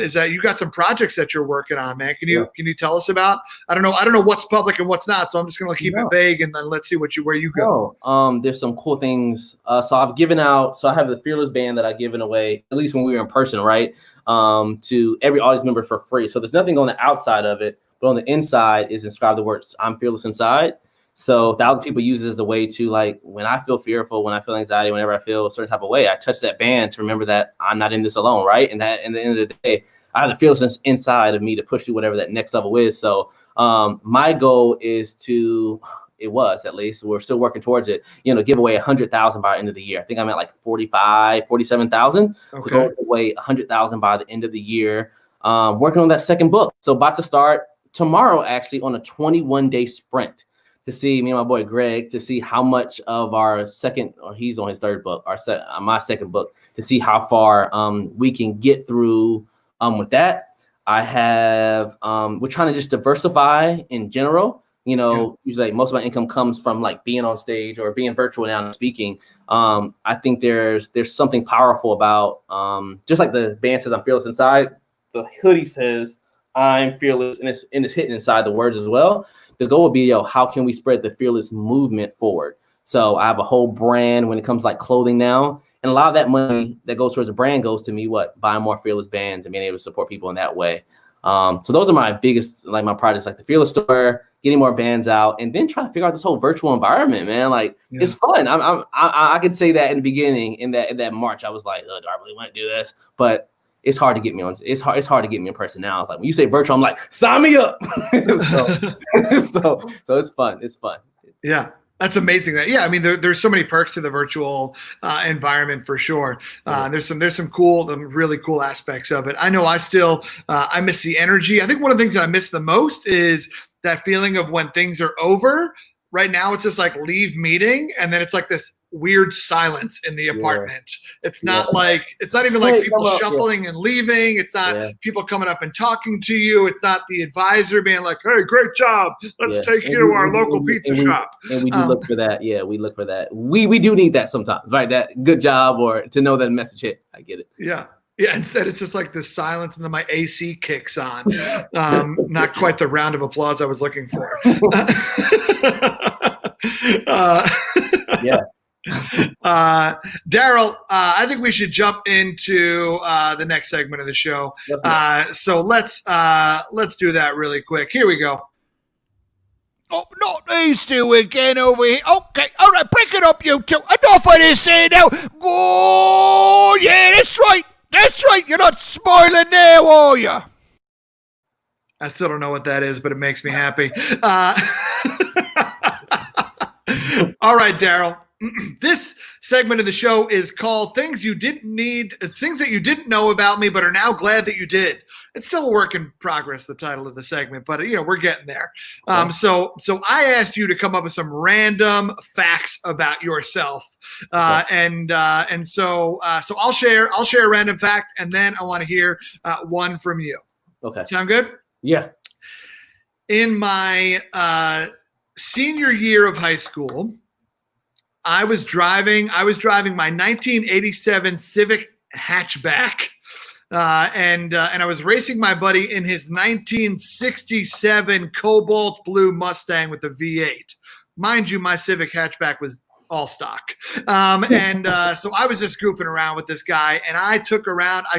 Speaker 1: is that you got some projects that you're working on, man. Can you tell us about? I don't know what's public and what's not, so I'm just gonna keep it vague and then let's see where you go.
Speaker 2: There's some cool things. So I've given out. So I have the Fearless band that I've given away, at least when we were in person, right? To every audience member for free. So there's nothing on the outside of it. But on the inside is inscribed the words, I'm fearless inside. So 1,000 people use it as a way to like, when I feel fearful, when I feel anxiety, whenever I feel a certain type of way, I touch that band to remember that I'm not in this alone, right? And that at the end of the day, I have the fearlessness inside of me to push through whatever that next level is. So my goal is at least, we're still working towards it, give away 100,000 by the end of the year. I think I'm at like 47,000.
Speaker 1: Okay.
Speaker 2: So give away 100,000 by the end of the year. Working on that second book. So about to start tomorrow, actually, on a 21-day sprint to see me and my boy Greg, to see how much of our second, or he's on his third book, my second book, to see how far we can get through with that. I have, we're trying to just diversify in general. Usually like most of my income comes from like being on stage or being virtual now and speaking. I think there's something powerful about just like the band says, I'm fearless inside. The hoodie says, I'm fearless, and it's hidden inside the words as well. The goal would be, how can we spread the fearless movement forward? So I have a whole brand when it comes to like clothing now. And a lot of that money that goes towards a brand goes to me, buying more fearless bands and being able to support people in that way. So those are my biggest, like my projects, like the Fearless store, getting more bands out, and then trying to figure out this whole virtual environment, man. Like it's fun. I could say that in the beginning, in that March, I was like, do I really want to do this? But it's hard to get me on. It's hard to get me in person now. It's like when you say virtual, I'm like, sign me up. so it's fun. It's fun.
Speaker 1: Yeah. That's amazing. I mean, there's so many perks to the virtual environment for sure. There's some really cool aspects of it. I know I miss the energy. I think one of the things that I miss the most is that feeling of when things are over. Right now, it's just like leave meeting, and then it's like this weird silence in the apartment. It's not even like people shuffling and leaving. It's not people coming up and talking to you. It's not the advisor being like, "Hey, great job. Let's take you to our local pizza shop."
Speaker 2: And we do look for that. Yeah, we look for that. We do need that sometimes, right? That good job, or to know that a message hit. I get it.
Speaker 1: Yeah. Yeah, instead it's just like this silence, and then my AC kicks on. Not quite the round of applause I was looking for. Darryl, I think we should jump into the next segment of the show. So let's do that really quick. Here we go.
Speaker 3: Oh, not these two again over here. Okay, all right, break it up, you two. Enough of this here now. Oh, yeah, that's right. That's right. You're not smiling now, are you?
Speaker 1: I still don't know what that is, but it makes me happy. All right, Darryl. This segment of the show is called Things You Didn't Need, Things That You Didn't Know About Me, but are now glad that you did. It's still a work in progress, the title of the segment, but we're getting there. So I asked you to come up with some random facts about yourself, and so I'll share a random fact, and then I want to hear one from you.
Speaker 2: Okay.
Speaker 1: Sound good?
Speaker 2: Yeah.
Speaker 1: In my senior year of high school, I was driving my 1987 Civic hatchback. And I was racing my buddy in his 1967 cobalt blue Mustang with the V8. Mind you, my Civic hatchback was all stock. So I was just goofing around with this guy, and I took it around. I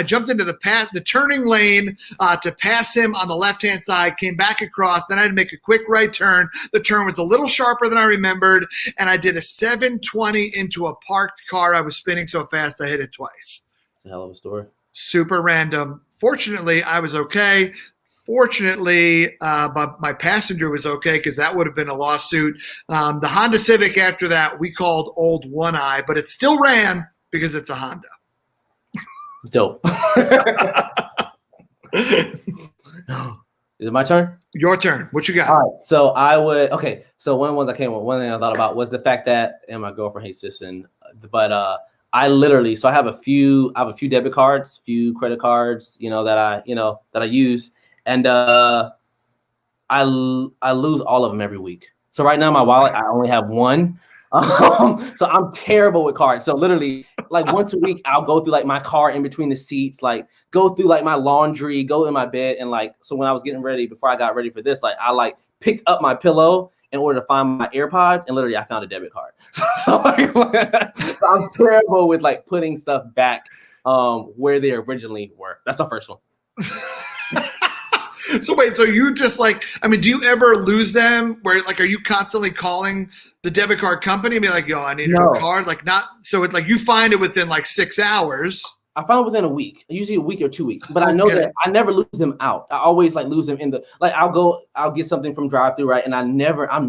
Speaker 1: jumped into the turning lane to pass him on the left-hand side, came back across. Then I had to make a quick right turn. The turn was a little sharper than I remembered, and I did a 720 into a parked car. I was spinning so fast I hit it twice.
Speaker 2: A hell of a story.
Speaker 1: Super random. Fortunately, I was okay. Fortunately, but my passenger was okay because that would have been a lawsuit. The Honda Civic after that we called Old One Eye, but it still ran because it's a Honda.
Speaker 2: Dope. Is it my turn?
Speaker 1: Your turn. What you got?
Speaker 2: All right. So So one thing I thought about was the fact that, and my girlfriend hates this, I literally, so I have a few debit cards, few credit cards, that I use, and I lose all of them every week. So right now, my wallet, I only have one. So I'm terrible with cards. So literally, like once a week, I'll go through like my car in between the seats, like go through like my laundry, go in my bed, and so when I was getting ready, before I got ready for this, I picked up my pillow in order to find my AirPods, and literally I found a debit card. So I'm terrible with putting stuff back where they originally were. That's the first one.
Speaker 1: So wait, so you just do you ever lose them? Where are you constantly calling the debit card company and be like, yo, I need a new card? You find it within 6 hours.
Speaker 2: I found it within a week, usually a week or 2 weeks. But I know that I never lose them out. I always lose them in the I'll get something from drive-thru, right? And I'm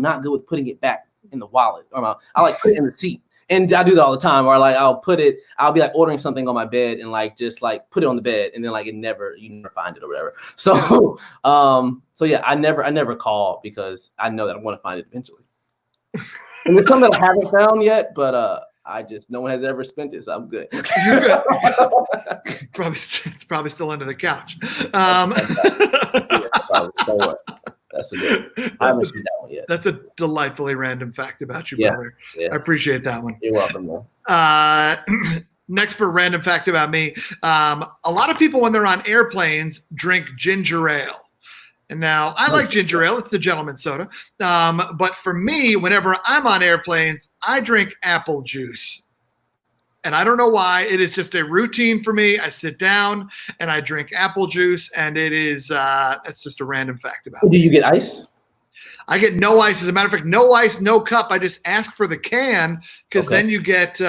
Speaker 2: not good with putting it back in the wallet. Or I put it in the seat. And I do that all the time. Or I'll be ordering something on my bed and just put it on the bed, and then you never find it or whatever. So yeah, I never call because I know that I want to find it eventually. And there's some that I haven't found yet, but no one has ever spent it, so I'm good.
Speaker 1: You're good. It's probably still under the couch.
Speaker 2: That's a good. I haven't seen that one yet.
Speaker 1: That's a delightfully random fact about you, brother.
Speaker 2: Yeah.
Speaker 1: I appreciate that one.
Speaker 2: You're welcome, man.
Speaker 1: Next for random fact about me, a lot of people when they're on airplanes drink ginger ale. And now I like ginger ale. It's the gentleman's soda. But for me, whenever I'm on airplanes, I drink apple juice. And I don't know why. It is just a routine for me. I sit down and I drink apple juice, and it is that's just a random fact about me.
Speaker 2: Do you get ice?
Speaker 1: I get no ice. As a matter of fact, no ice, no cup. I just ask for the can because then you get 2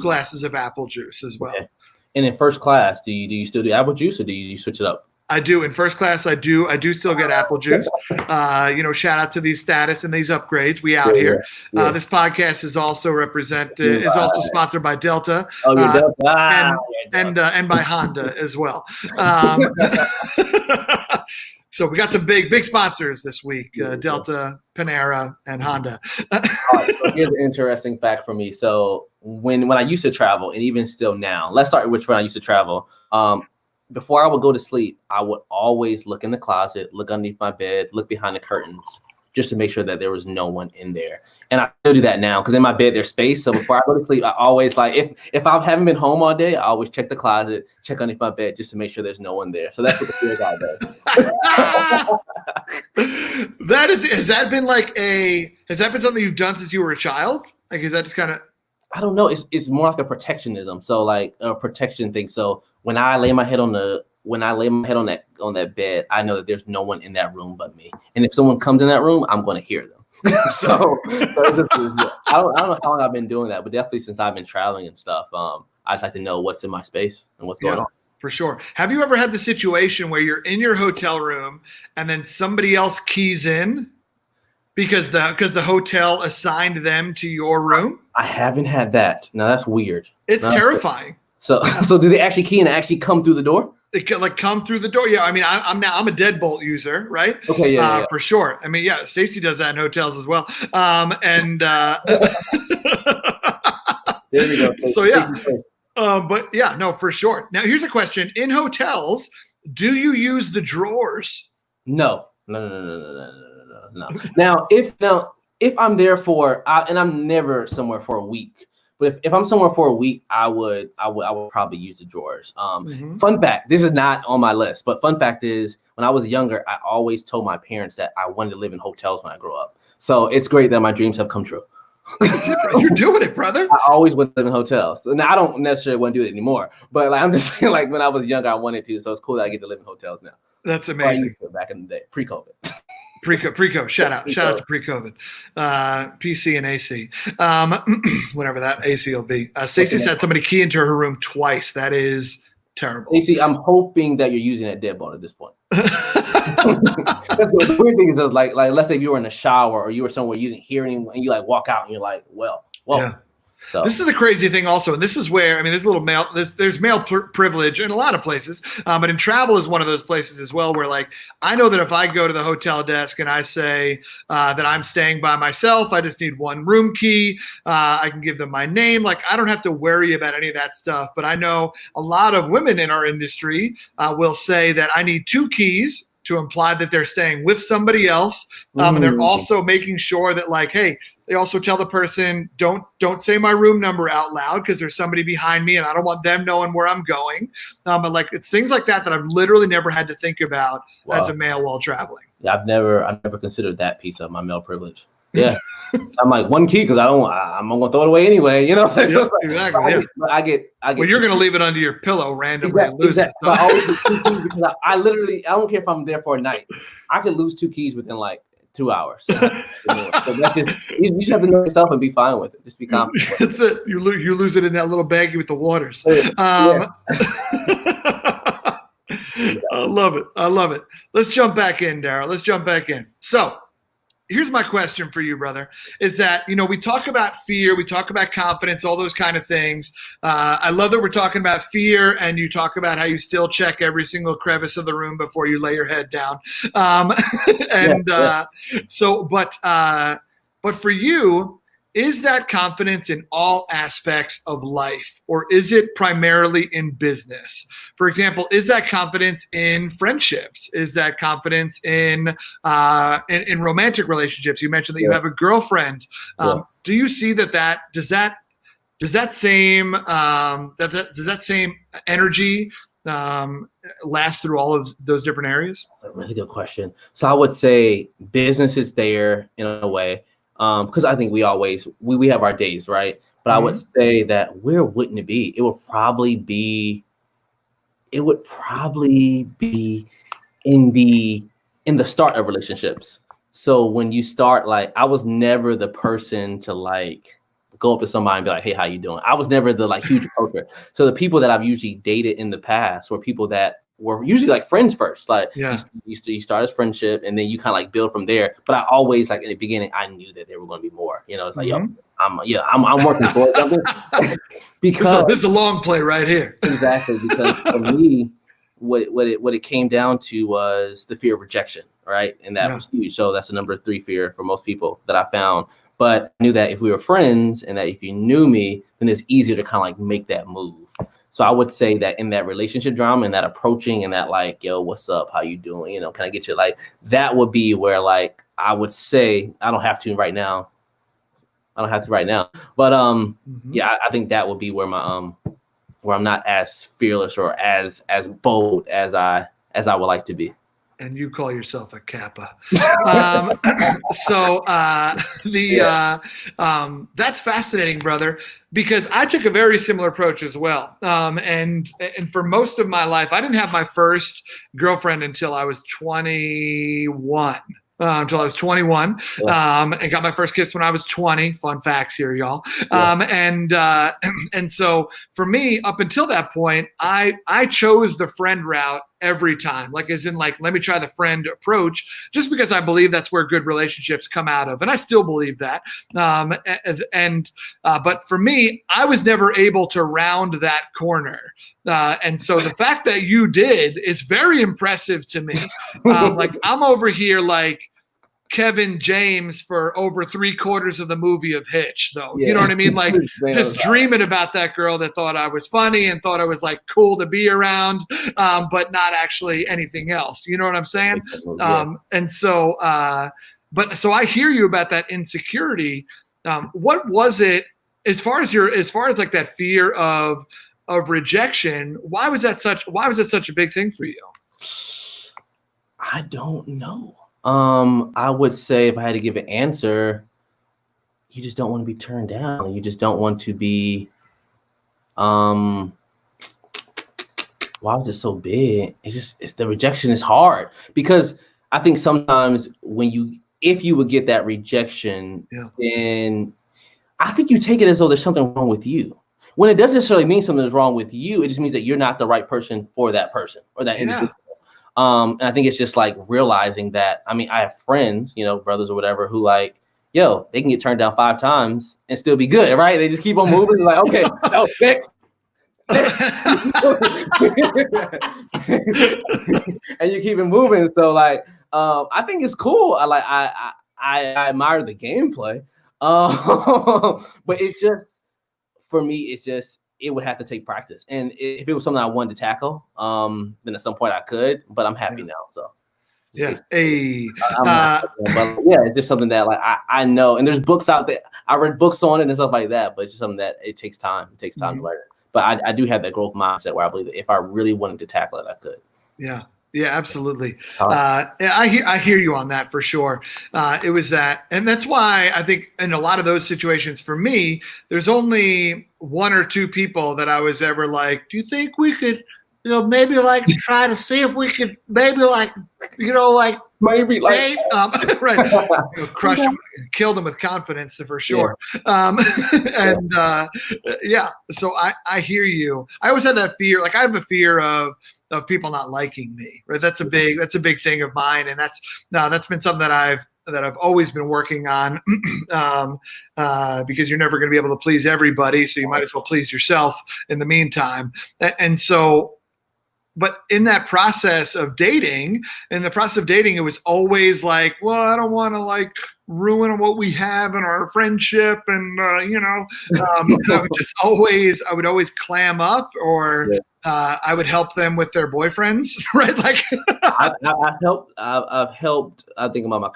Speaker 1: glasses of apple juice as well.
Speaker 2: Okay. And in first class, do you still do apple juice, or do you switch it up?
Speaker 1: I do. In first class, I do still get apple juice. Shout out to these status and these upgrades. We out here.
Speaker 2: Yeah.
Speaker 1: This podcast is also also sponsored by Delta.
Speaker 2: Oh, you're Delta.
Speaker 1: And by Honda as well. So we got some big sponsors this week: Delta, Panera, and Honda.
Speaker 2: All right, so here's an interesting fact for me. So when I used to travel, and even still now, let's start with when I used to travel. Before I would go to sleep, I would always look in the closet, look underneath my bed, look behind the curtains, just to make sure that there was no one in there. And I still do that now because in my bed there's space. So before I go to sleep, I always if I haven't been home all day, I always check the closet, check underneath my bed just to make sure there's no one there. So that's what the fear guy does.
Speaker 1: Has that been something you've done since you were a child? Like, is that just kind of?
Speaker 2: I don't know. It's more like a protectionism. So like a protection thing. So when I lay my head on that bed, I know that there's no one in that room but me. And if someone comes in that room, I'm going to hear them. I don't know how long I've been doing that, but definitely since I've been traveling and stuff, I just like to know what's in my space and what's going on.
Speaker 1: For sure. Have you ever had the situation where you're in your hotel room and then somebody else keys in because the hotel assigned them to your room?
Speaker 2: I haven't had that. No, that's weird.
Speaker 1: It's terrifying.
Speaker 2: So do they actually key in and actually come through the door?
Speaker 1: It could come through the door. Yeah, I mean, I'm a deadbolt user, right?
Speaker 2: Okay, yeah.
Speaker 1: For sure. I mean, yeah, Stacy does that in hotels as well.
Speaker 2: There we go.
Speaker 1: So yeah, but yeah, no, for sure. Now here's a question: in hotels, do you use the drawers?
Speaker 2: No. Now, if I'm there and I'm never somewhere for a week. But if I'm somewhere for a week, I would probably use the drawers. Fun fact, this is not on my list, but fun fact is when I was younger, I always told my parents that I wanted to live in hotels when I grow up. So it's great that my dreams have come true.
Speaker 1: You're doing it, brother.
Speaker 2: I always want to live in hotels. Now I don't necessarily want to do it anymore, but I'm just saying when I was younger, I wanted to. So it's cool that I get to live in hotels now.
Speaker 1: That's amazing.
Speaker 2: Back in the day, pre-COVID.
Speaker 1: Pre-COVID. Shout out to pre-COVID. PC and AC. Whatever that AC will be. Stacey said somebody key into her room twice. That is terrible.
Speaker 2: AC, I'm hoping that you're using that deadbolt at this point. The weird thing is like let's say you were in the shower or you were somewhere you didn't hear anyone and you walk out and you're like, well. Yeah. So
Speaker 1: this is the crazy thing also, and this is where, I mean, there's male privilege in a lot of places, but in travel is one of those places as well where I know that if I go to the hotel desk and I say that I'm staying by myself, I just need one room key, I can give them my name, I don't have to worry about any of that stuff. But I know a lot of women in our industry will say that I need 2 keys to imply that they're staying with somebody else, and they're also making sure that hey, they also tell the person, don't say my room number out loud because there's somebody behind me and I don't want them knowing where I'm going. But it's things like that I've literally never had to think about as a male while traveling.
Speaker 2: Yeah, I've never considered that piece of my male privilege. Yeah. I'm like 1 key because I'm gonna throw it away anyway, you know. So
Speaker 1: exactly. Yeah.
Speaker 2: I get.
Speaker 1: Well, you're gonna leave it under your pillow randomly and lose it.
Speaker 2: So I always do 2 keys because I don't care if I'm there for a night. I could lose 2 keys within 2 hours. So that's just you just have to know yourself and be fine with it. Just be confident.
Speaker 1: That's it. You lose it in that little baggie with the waters.
Speaker 2: Yeah.
Speaker 1: I love it. Let's jump back in, Darryl. Let's jump back in. So here's my question for you, brother, is that, we talk about fear, we talk about confidence, all those kind of things. I love that we're talking about fear and you talk about how you still check every single crevice of the room before you lay your head down. But for you, is that confidence in all aspects of life, or is it primarily in business? For example, is that confidence in friendships? Is that confidence in romantic relationships? You mentioned that you have a girlfriend. Do you see that does that same energy last through all of those different areas?
Speaker 2: That's a really good question. So I would say business is there in a way. Because I think we have our days, right? But I would say that where wouldn't it be? It would probably be in the start of relationships. So when you start, I was never the person to go up to somebody and be like, hey, how you doing? I was never the huge approacher. So the people that I've usually dated in the past were people that were usually like friends first. Like
Speaker 1: Yeah.
Speaker 2: you start as friendship and then you kind of like build from there. But I always like in the beginning, I knew that there were going to be more. You know, it's like, yo, I'm working for something because
Speaker 1: this is a long play right here.
Speaker 2: Exactly, because for me, what it came down to was the fear of rejection, right? And that was huge. So that's the number 3 fear for most people that I found. But I knew that if we were friends and that if you knew me, then it's easier to kind of like make that move. So I would say that in that relationship drama and that approaching and that like, yo, what's up? How you doing? You know, can I get you? Like that would be where like I would say I don't have to right now. But yeah, I think that would be where my where I'm not as fearless or as bold as I would like to be.
Speaker 1: And you call yourself a Kappa. That's fascinating, brother, because I took a very similar approach as well. And for most of my life, I didn't have my first girlfriend until I was 21. And got my first kiss when I was 20. Fun facts here, y'all. And so for me, up until that point, I chose the friend route every time, like as in like, let me try the friend approach, just because I believe that's where good relationships come out of. And I still believe that. But for me, I was never able to round that corner. And so the fact that you did is very impressive to me. Like I'm over here like Kevin James for over 3/4 of the movie of Hitch, though. You know what I mean? Like just dreaming about that girl that thought I was funny and thought I was like cool to be around, but not actually anything else. You know what I'm saying? And so, so I hear you about that insecurity. What was it as far as like that fear of rejection? Why was that such a big thing for you?
Speaker 2: I don't know. I would say if I had to give an answer, you just don't want to be turned down. You just don't want to be, why was it so big? It's the rejection is hard because I think sometimes if you would get that rejection, then I think you take it as though there's something wrong with you. When it doesn't necessarily mean something is wrong with you, it just means that you're not the right person for that person or that individual. And I think it's just like realizing that, I mean, I have friends, you know, brothers or whatever, who like, yo, they can get turned down 5 times and still be good, right? They just keep on moving. Like, okay, no, next. And you keep it moving. So like, I think it's cool. I admire the gameplay. But it's just, for me, it would have to take practice. And if it was something I wanted to tackle, then at some point I could, but I'm happy now. So
Speaker 1: but
Speaker 2: it's just something that like I know, and there's books out there. I read books on it and stuff like that, but it's just something that it takes time. It takes time to learn. But I do have that growth mindset where I believe that if I really wanted to tackle it, I could.
Speaker 1: Yeah, absolutely. I hear you on that for sure. It was that, and that's why I think in a lot of those situations for me, there's only 1 or 2 people that I was ever like, do you think we could, you know, maybe like try to see if we could maybe like, you know, like
Speaker 2: maybe like
Speaker 1: right, you know, crush them, kill them with confidence for sure. So I hear you. I always had that fear. Like I have a fear of people not liking me, right? That's a big thing of mine. And that's been something that I've always been working on, because you're never going to be able to please everybody. So you might as well please yourself in the meantime. And so, but in that process of dating, it was always like, well, I don't want to like ruin what we have in our friendship. And, I would always clam up or, I would help them with their boyfriends, right? Like I've helped. I think about my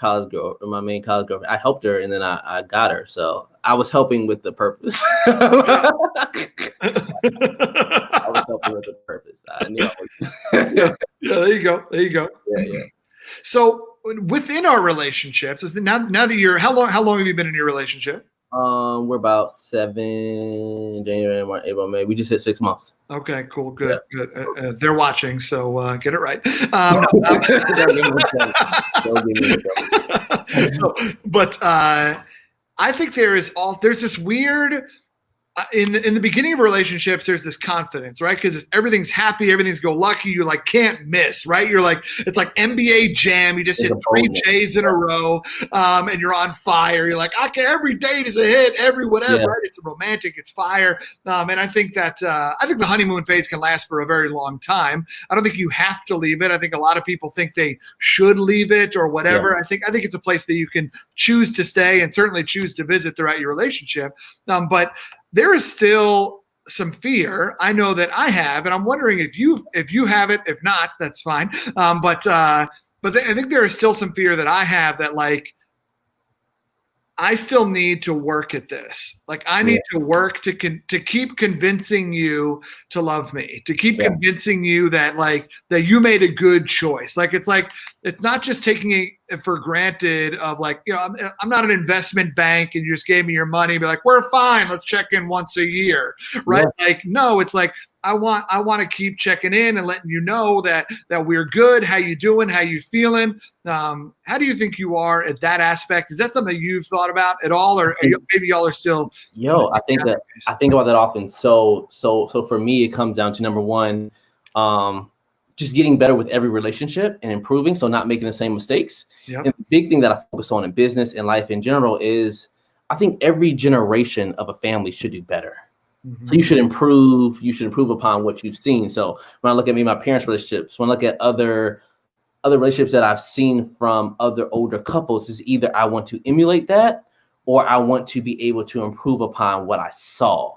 Speaker 1: main college girlfriend. I helped her, and then I got her. So I was helping with the purpose. I was helping with the purpose. I knew I was. There you go.
Speaker 2: Yeah.
Speaker 1: So within our relationships, now that you're how long have you been in your relationship?
Speaker 2: We're about 7 January, March, April, May. We just hit 6 months.
Speaker 1: Okay, cool, good. They're watching, so get it right. But I think there's this weird in the beginning of relationships, there's this confidence, right? Because everything's happy, everything's go lucky. You like can't miss, right? You're like, it's like NBA Jam. You just hit 3 J's in a row, and you're on fire. You're like, okay, every date is a hit, every whatever. Right? It's romantic, it's fire, and I think that I think the honeymoon phase can last for a very long time. I don't think you have to leave it. I think a lot of people think they should leave it or whatever. I think it's a place that you can choose to stay and certainly choose to visit throughout your relationship, but there is still some fear. I know that I have, and I'm wondering if you have it. If not, that's fine. But I think there is still some fear that I have that like I still need to work at this. Like I need to work to keep convincing you to love me, to keep convincing you that like that you made a good choice. Like it's not just taking it for granted of like, you know, I'm not an investment bank and you just gave me your money and be like, we're fine, let's check in once a year, right? Like no, it's like I want to keep checking in and letting you know that we're good. How you doing? How you feeling? How do you think you are at that aspect? Is that something you've thought about at all, or maybe y'all are still?
Speaker 2: I think about that often. So for me, it comes down to number one, just getting better with every relationship and improving. So not making the same mistakes. And the big thing that I focus on in business and life in general is I think every generation of a family should do better. So you should improve upon what you've seen. So when I look at my parents' relationships, when I look at other relationships that I've seen from other older couples, is either I want to emulate that or I want to be able to improve upon what I saw.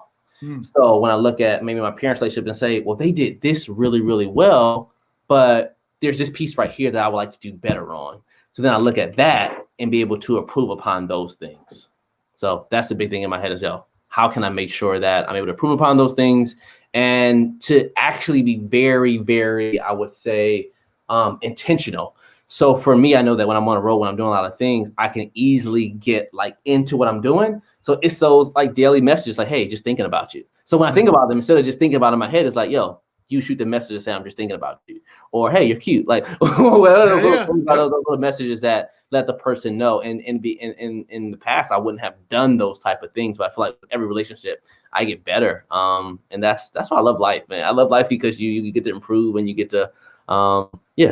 Speaker 2: So when I look at maybe my parents' relationship and say, well, they did this really, really well, but there's this piece right here that I would like to do better on. So then I look at that and be able to improve upon those things. So that's the big thing in my head as well. How can I make sure that I'm able to improve upon those things and to actually be very, very, I would say, intentional. So for me, I know that when I'm on a road, when I'm doing a lot of things, I can easily get like into what I'm doing. So it's those like daily messages like, hey, just thinking about you. So when I think about them, instead of just thinking about it in my head, it's like, yo, you shoot the message and say, I'm just thinking about you. Or, hey, you're cute. Like those little messages that let the person know. And in the past, I wouldn't have done those type of things. But I feel like with every relationship, I get better. And that's why I love life, man. I love life because you get to improve and you get to,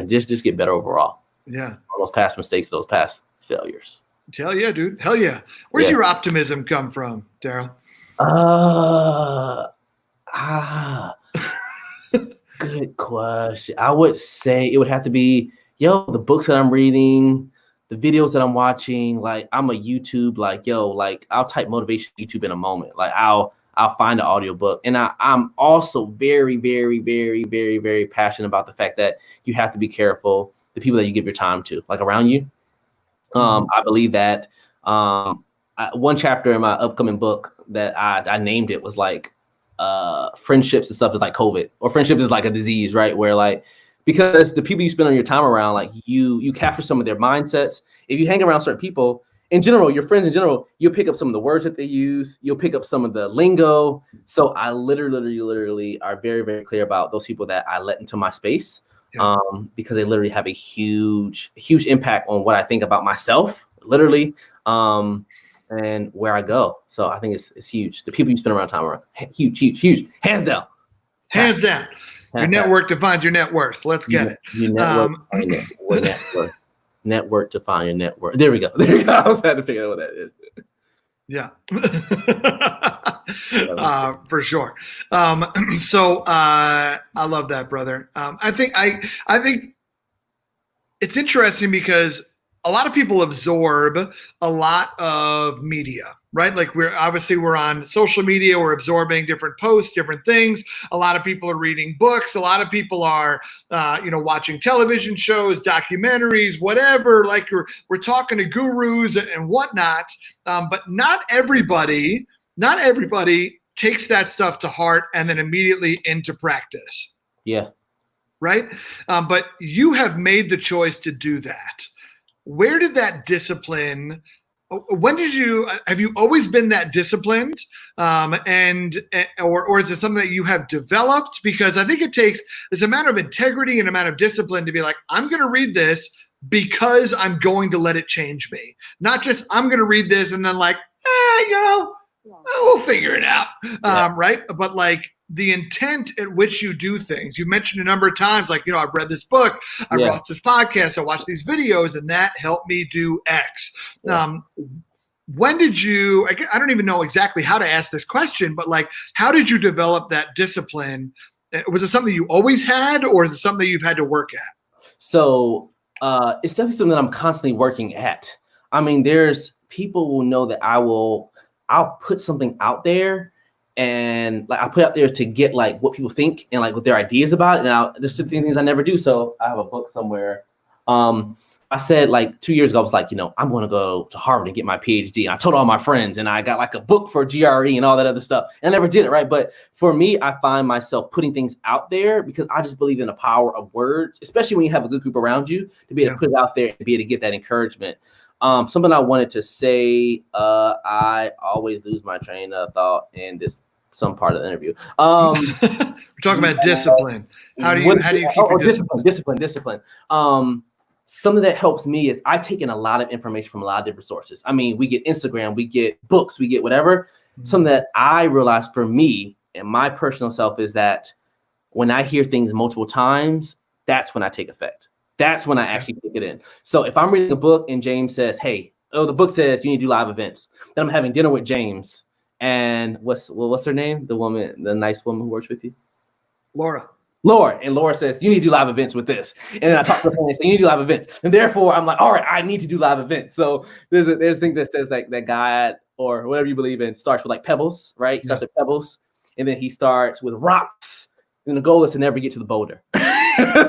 Speaker 2: just get better overall. Yeah. All those past mistakes, those past failures.
Speaker 1: Hell yeah, dude. Hell yeah. Where's your optimism come from, Darryl?
Speaker 2: Good question. I would say it would have to be, the books that I'm reading, the videos that I'm watching. Like I'm a YouTube, I'll type motivation YouTube in a moment. Like I'll find an audiobook. And I'm also very, very, very, very, very passionate about the fact that you have to be careful the people that you give your time to, like around you. I believe that one chapter in my upcoming book that I named it was like friendships and stuff is like COVID, or friendship is like a disease, right? Where like, because the people you spend on your time around, like you capture some of their mindsets. If you hang around certain people in general, your friends in general, you'll pick up some of the words that they use. You'll pick up some of the lingo. So I literally are very, very clear about those people that I let into my space. Because they literally have a huge impact on what I think about myself, literally, and where I go. So I think it's huge. The people you spend around time around, huge, hands down.
Speaker 1: Your network defines your net worth. Let's get it.
Speaker 2: Your network. Network to find your net worth. There we go. I was had to figure out what that is.
Speaker 1: Yeah. For sure. So I love that, brother. I think it's interesting because a lot of people absorb a lot of media, right? Like we're on social media, we're absorbing different posts, different things. A lot of people are reading books. A lot of people are, watching television shows, documentaries, whatever. Like we're talking to gurus and whatnot. But not everybody takes that stuff to heart and then immediately into practice.
Speaker 2: Yeah.
Speaker 1: Right. But you have made the choice to do that. Where did that discipline? When have you always been that disciplined? Or is it something that you have developed? Because I think there's a matter of integrity and a matter of discipline to be like, I'm going to read this because I'm going to let it change me. Not just I'm going to read this and then like, we'll figure it out, right? But like the intent at which you do things, you mentioned a number of times, like, I've read this book, I watched this podcast, I watched these videos, and that helped me do X. When did you, I don't even know exactly how to ask this question, but like, how did you develop that discipline? Was it something you always had, or is it something you've had to work at?
Speaker 2: So it's definitely something that I'm constantly working at. I mean, there's people will know that I'll put something out there, and like I put out there to get like what people think and like what their ideas about it. And there's certain things I never do. So I have a book somewhere. I said like 2 years ago, I was like, I'm going to go to Harvard and get my PhD. And I told all my friends, and I got like a book for GRE and all that other stuff. And I never did it, right? But for me, I find myself putting things out there because I just believe in the power of words, especially when you have a good group around you, to be able to put it out there and be able to get that encouragement. Something I wanted to say, I always lose my train of thought in some part of the interview.
Speaker 1: We're talking about discipline. How do you keep your discipline?
Speaker 2: Discipline. Something that helps me is I take in a lot of information from a lot of different sources. I mean, we get Instagram, we get books, we get whatever. Something that I realized for me and my personal self is that when I hear things multiple times, that's when I take effect. That's when I actually take it in. So if I'm reading a book and James says, hey, the book says you need to do live events, then I'm having dinner with James and what's her name? The nice woman who works with you?
Speaker 1: Laura.
Speaker 2: And Laura says, you need to do live events with this. And then I talk to her and say, you need to do live events. And therefore I'm like, all right, I need to do live events. So there's a thing that says like that God or whatever you believe in starts with like pebbles, right? He starts with pebbles and then he starts with rocks. And the goal is to never get to the boulder.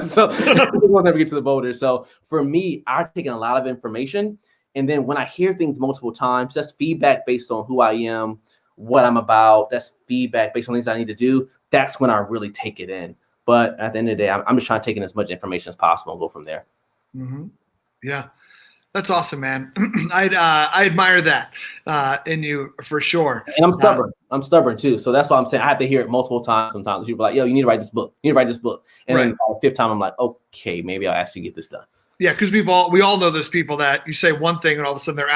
Speaker 2: So we'll never get to the boulder. So for me, I've taken a lot of information. And then when I hear things multiple times, that's feedback based on who I am, what I'm about. That's feedback based on things I need to do. That's when I really take it in. But at the end of the day, I'm just trying to take in as much information as possible and go from there.
Speaker 1: Mm-hmm. Yeah, that's awesome, man. I admire that in you for sure.
Speaker 2: And I'm stubborn. I'm stubborn too. So that's why I'm saying I have to hear it multiple times. Sometimes people are like, yo, you need to write this book. You need to write this book. And then the fifth time, I'm like, okay, maybe I'll actually get this done.
Speaker 1: Yeah, because we all know those people that you say one thing and all of a sudden they're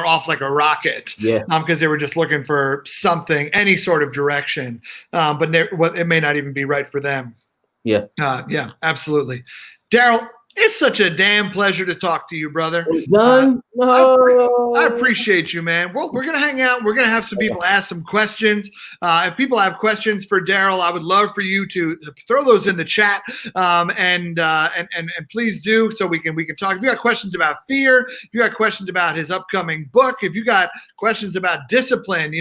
Speaker 1: off like a rocket.
Speaker 2: Yeah.
Speaker 1: Because they were just looking for something, any sort of direction, but it may not even be right for them.
Speaker 2: Yeah.
Speaker 1: Yeah, absolutely. Darryl, it's such a damn pleasure to talk to you, brother.
Speaker 2: Done?
Speaker 1: I appreciate you, man. We're going to hang out. We're going to have some people ask some questions. If people have questions for Darryl, I would love for you to throw those in the chat. And please do, so we can talk. If you got questions about fear, if you got questions about his upcoming book, if you got questions about discipline,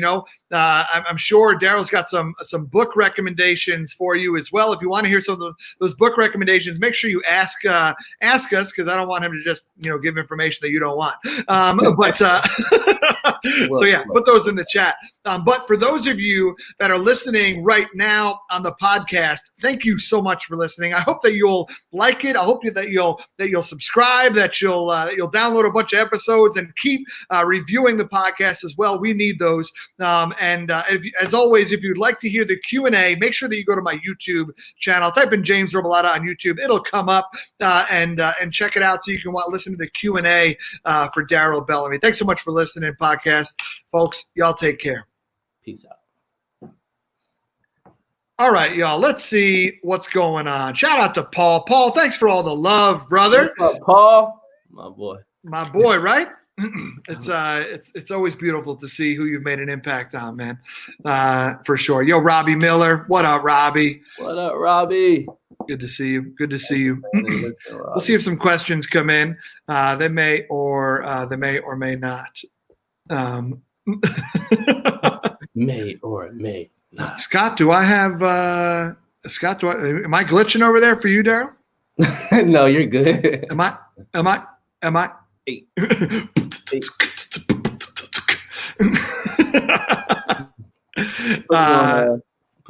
Speaker 1: I'm sure Darryl's got some book recommendations for you as well. If you want to hear some of those book recommendations, make sure you ask us, because I don't want him to just give information that you don't want. So yeah, put those in the chat. But for those of you that are listening right now on the podcast, thank you so much for listening. I hope that you'll like it. I hope that you'll subscribe, that you'll download a bunch of episodes and keep reviewing the podcast as well. We need those. As always, if you'd like to hear the Q&A, make sure that you go to my YouTube channel. Type in James Robillata on YouTube. It'll come up and check it out so you can listen to the Q&A for Darryl Bellamy. Thanks so much for listening, podcast. Folks, y'all take care.
Speaker 2: Peace out.
Speaker 1: All right, y'all. Let's see what's going on. Shout out to Paul. Paul, thanks for all the love, brother.
Speaker 2: What's up, Paul? My boy,
Speaker 1: right? It's always beautiful to see who you've made an impact on, man. For sure. Yo, Robbie Miller. What up, Robbie?
Speaker 2: What up, Robbie?
Speaker 1: Good to see you. Good to see you. We'll see if some questions come in. They may or may not.
Speaker 2: May or may not.
Speaker 1: Scott, am I glitching over there for you, Darryl?
Speaker 2: No, you're good.
Speaker 1: Am I?
Speaker 2: Eight.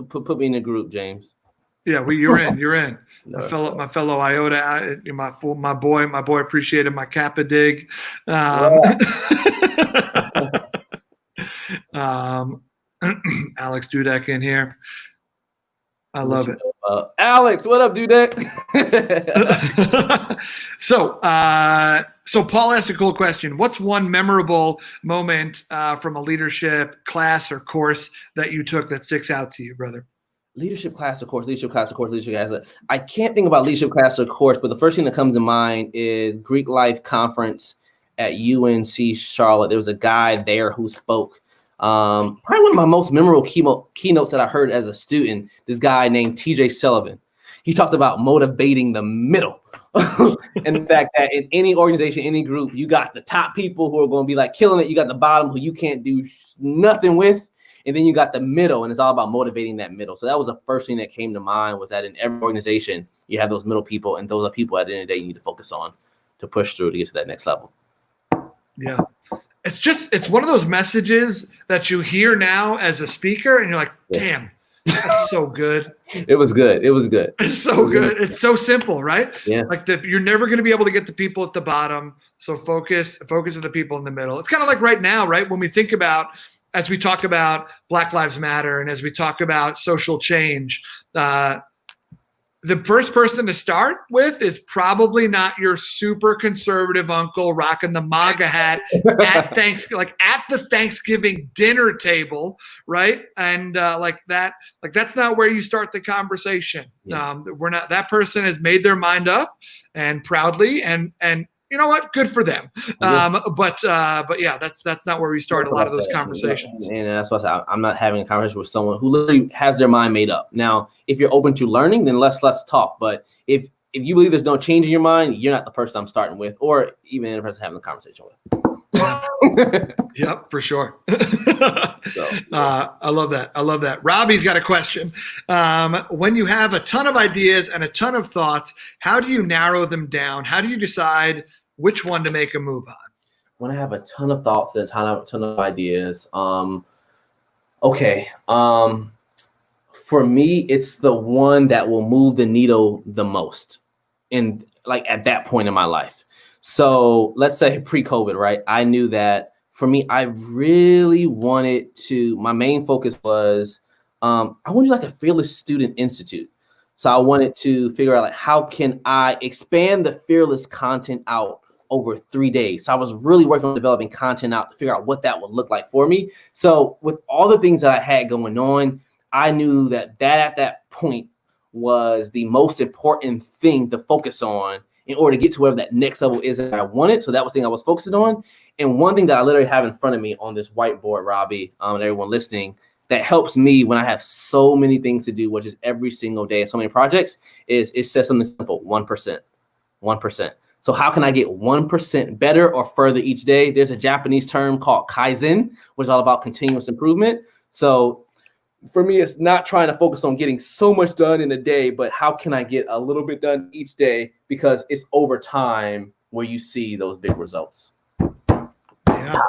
Speaker 2: Put me in the group, James.
Speaker 1: Yeah, you're in.
Speaker 2: No.
Speaker 1: My fellow IOTA, my boy appreciated my Kappa dig. Alex Dudek in here. I love it.
Speaker 2: Alex, what up, Dudek?
Speaker 1: So Paul asked a cool question. What's one memorable moment from a leadership class or course that you took that sticks out to you, brother?
Speaker 2: Leadership class or course, leadership class or course, leadership class. I can't think about leadership class or course, but the first thing that comes to mind is Greek Life Conference at UNC Charlotte. There was a guy there who spoke. Probably one of my most memorable keynotes that I heard as a student, this guy named TJ Sullivan. He talked about motivating the middle. And the fact that in any organization, any group, you got the top people who are going to be like killing it. You got the bottom who you can't do nothing with. And then you got the middle, and it's all about motivating that middle. So that was the first thing that came to mind, was that in every organization, you have those middle people, and those are people at the end of the day you need to focus on to push through to get to that next level.
Speaker 1: Yeah. It's one of those messages that you hear now as a speaker, and you're like, damn, that's so good.
Speaker 2: It was good.
Speaker 1: It's so good. It's so simple, right?
Speaker 2: Yeah.
Speaker 1: Like you're never going to be able to get the people at the bottom. So focus on the people in the middle. It's kind of like right now, right? When we think about, as we talk about Black Lives Matter and as we talk about social change, the first person to start with is probably not your super conservative uncle rocking the MAGA hat at the Thanksgiving dinner table, right? And that's not where you start the conversation.
Speaker 2: Yes.
Speaker 1: That person has made their mind up, and proudly, and you know what? Good for them. But yeah, that's not where we start a lot of those conversations.
Speaker 2: And that's what I said. I'm not having a conversation with someone who literally has their mind made up. Now, if you're open to learning, then let's talk. But if you believe there's no change in your mind, you're not the person I'm starting with, or even the person having the conversation with.
Speaker 1: Yep, for sure. I love that. Robbie's got a question. When you have a ton of ideas and a ton of thoughts, how do you narrow them down? How do you decide which one to make a move on?
Speaker 2: When I have a ton of thoughts and a ton of ideas, for me, it's the one that will move the needle the most, in like at that point in my life. So let's say pre-COVID, right? I knew that for me, I really wanted to, my main focus was, I wanted like a Fearless Student Institute. So I wanted to figure out like, how can I expand the Fearless content out over 3 days? So I was really working on developing content out to figure out what that would look like for me. So with all the things that I had going on, I knew that at that point was the most important thing to focus on in order to get to whatever that next level is that I wanted. So that was the thing I was focusing on. And one thing that I literally have in front of me on this whiteboard, Robbie, and everyone listening, that helps me when I have so many things to do, which is every single day, so many projects, is it says something simple: 1%, 1%. So how can I get 1% better or further each day? There's a Japanese term called Kaizen, which is all about continuous improvement. So for me, it's not trying to focus on getting so much done in a day, but how can I get a little bit done each day? Because it's over time where you see those big results.
Speaker 1: Yeah.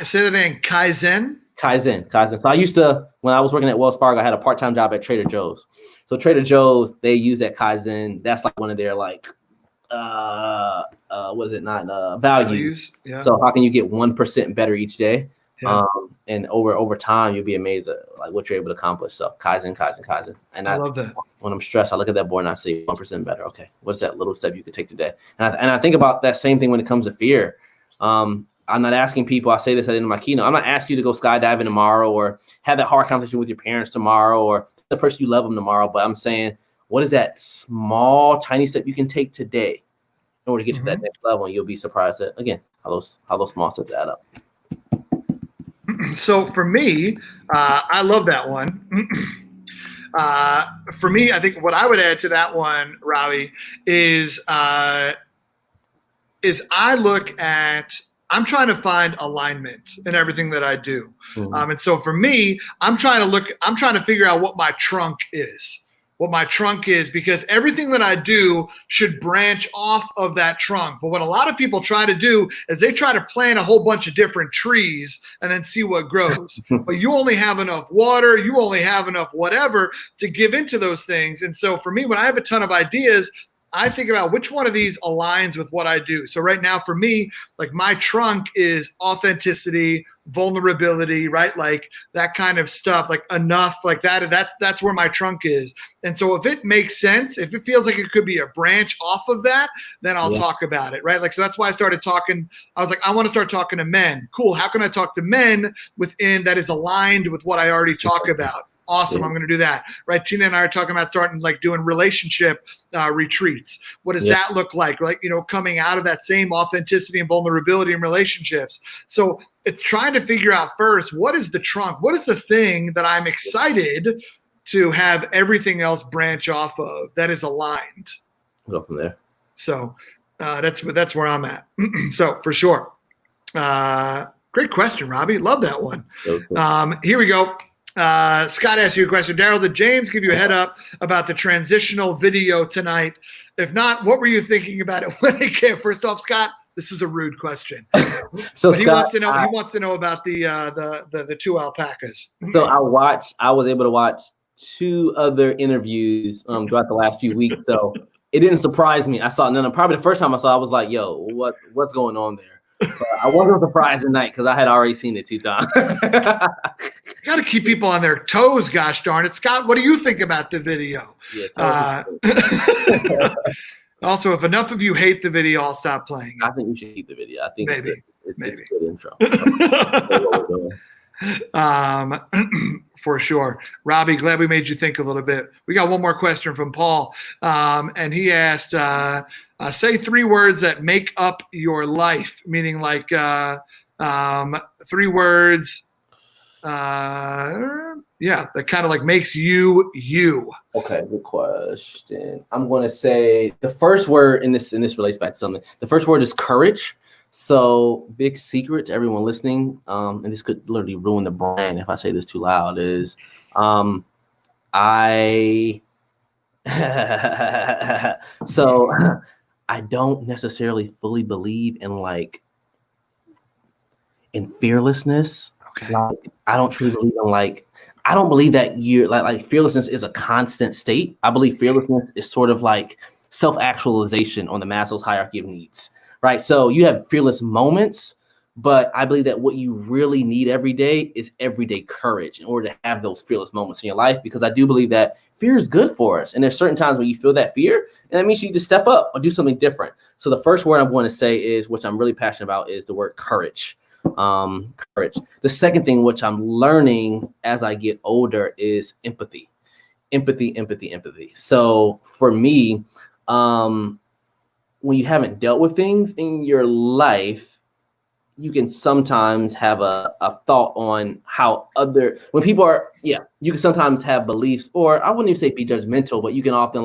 Speaker 1: Say that again, Kaizen?
Speaker 2: Kaizen. So I used to, when I was working at Wells Fargo, I had a part-time job at Trader Joe's. So Trader Joe's, they use that Kaizen. That's like one of their values. Yeah. So how can you get 1% better each day? Yeah. And over time, you'll be amazed at like what you're able to accomplish. So Kaizen. And I love that. When I'm stressed, I look at that board and I see 1% better. Okay, what's that little step you could take today? And I think about that same thing when it comes to fear. I'm not asking people, I say this at the end of my keynote, I'm not asking you to go skydiving tomorrow or have that hard conversation with your parents tomorrow or the person you love them tomorrow. But I'm saying, what is that small, tiny step you can take today in order to get to that next level? And you'll be surprised at, again, how those small steps add up.
Speaker 1: So for me, I love that one. For me, I think what I would add to that one, Robbie, is I look at, I'm trying to find alignment in everything that I do. And so for me, I'm trying to figure out what my trunk is. Because everything that I do should branch off of that trunk. But what a lot of people try to do is they try to plant a whole bunch of different trees and then see what grows. But you only have enough water, you only have enough whatever to give into those things. And so for me, when I have a ton of ideas, I think about which one of these aligns with what I do. So right now for me, like my trunk is authenticity, vulnerability, right? Like that kind of stuff, like enough, like that's where my trunk is. And so if it makes sense, if it feels like it could be a branch off of that, then I'll talk about it, right? Like, so that's why I started talking. I was like, I want to start talking to men. Cool. How can I talk to men within that is aligned with what I already talk about? Awesome. I'm going to do that. Right. Tina and I are talking about starting like doing relationship retreats. What does that look like? Like, coming out of that same authenticity and vulnerability in relationships. So it's trying to figure out first, what is the trunk? What is the thing that I'm excited to have everything else branch off of that is aligned?
Speaker 2: Go from there.
Speaker 1: So that's where I'm at. So for sure. Great question, Robbie. Love that one.
Speaker 2: Okay.
Speaker 1: Here we go. Scott asked you a question. Darryl, did James give you a head up about the transitional video tonight? If not, what were you thinking about it when it came? First off, Scott, this is a rude question.
Speaker 2: So
Speaker 1: he
Speaker 2: Scott,
Speaker 1: wants to know about the two alpacas.
Speaker 2: So I was able to watch 2 other interviews throughout the last few weeks. So it didn't surprise me. I saw none of probably the first time I saw it, I was like, yo, what's going on there? But I wasn't surprised tonight because I had already seen it 2 times.
Speaker 1: Got to keep people on their toes, gosh darn it. Scott, what do you think about the video?
Speaker 2: Yeah,
Speaker 1: also, if enough of you hate the video, I'll stop playing it.
Speaker 2: I think you should hate the video. I think
Speaker 1: Maybe.
Speaker 2: it's a good intro.
Speaker 1: For sure. Robbie, glad we made you think a little bit. We got one more question from Paul. And he asked, say 3 words that make up your life, meaning like 3 words, that kind of like makes you you.
Speaker 2: Okay, good question. I'm going to say the first word, and this relates back to something. The first word is courage. So big secret to everyone listening, and this could literally ruin the brand if I say this too loud, is so I don't necessarily fully believe in fearlessness.
Speaker 1: Okay.
Speaker 2: Like, I don't truly believe in I don't believe that you're like fearlessness is a constant state. I believe fearlessness is sort of like self-actualization on the Maslow's hierarchy of needs. Right. So you have fearless moments, but I believe that what you really need every day is everyday courage in order to have those fearless moments in your life, because I do believe that fear is good for us. And there's certain times when you feel that fear, and that means you need to step up or do something different. So the first word I'm going to say is, which I'm really passionate about, is the word courage. Courage. The second thing, which I'm learning as I get older, is empathy. Empathy. So for me, when you haven't dealt with things in your life, you can sometimes have a thought on how when people are, you can sometimes have beliefs, or I wouldn't even say be judgmental, but you can often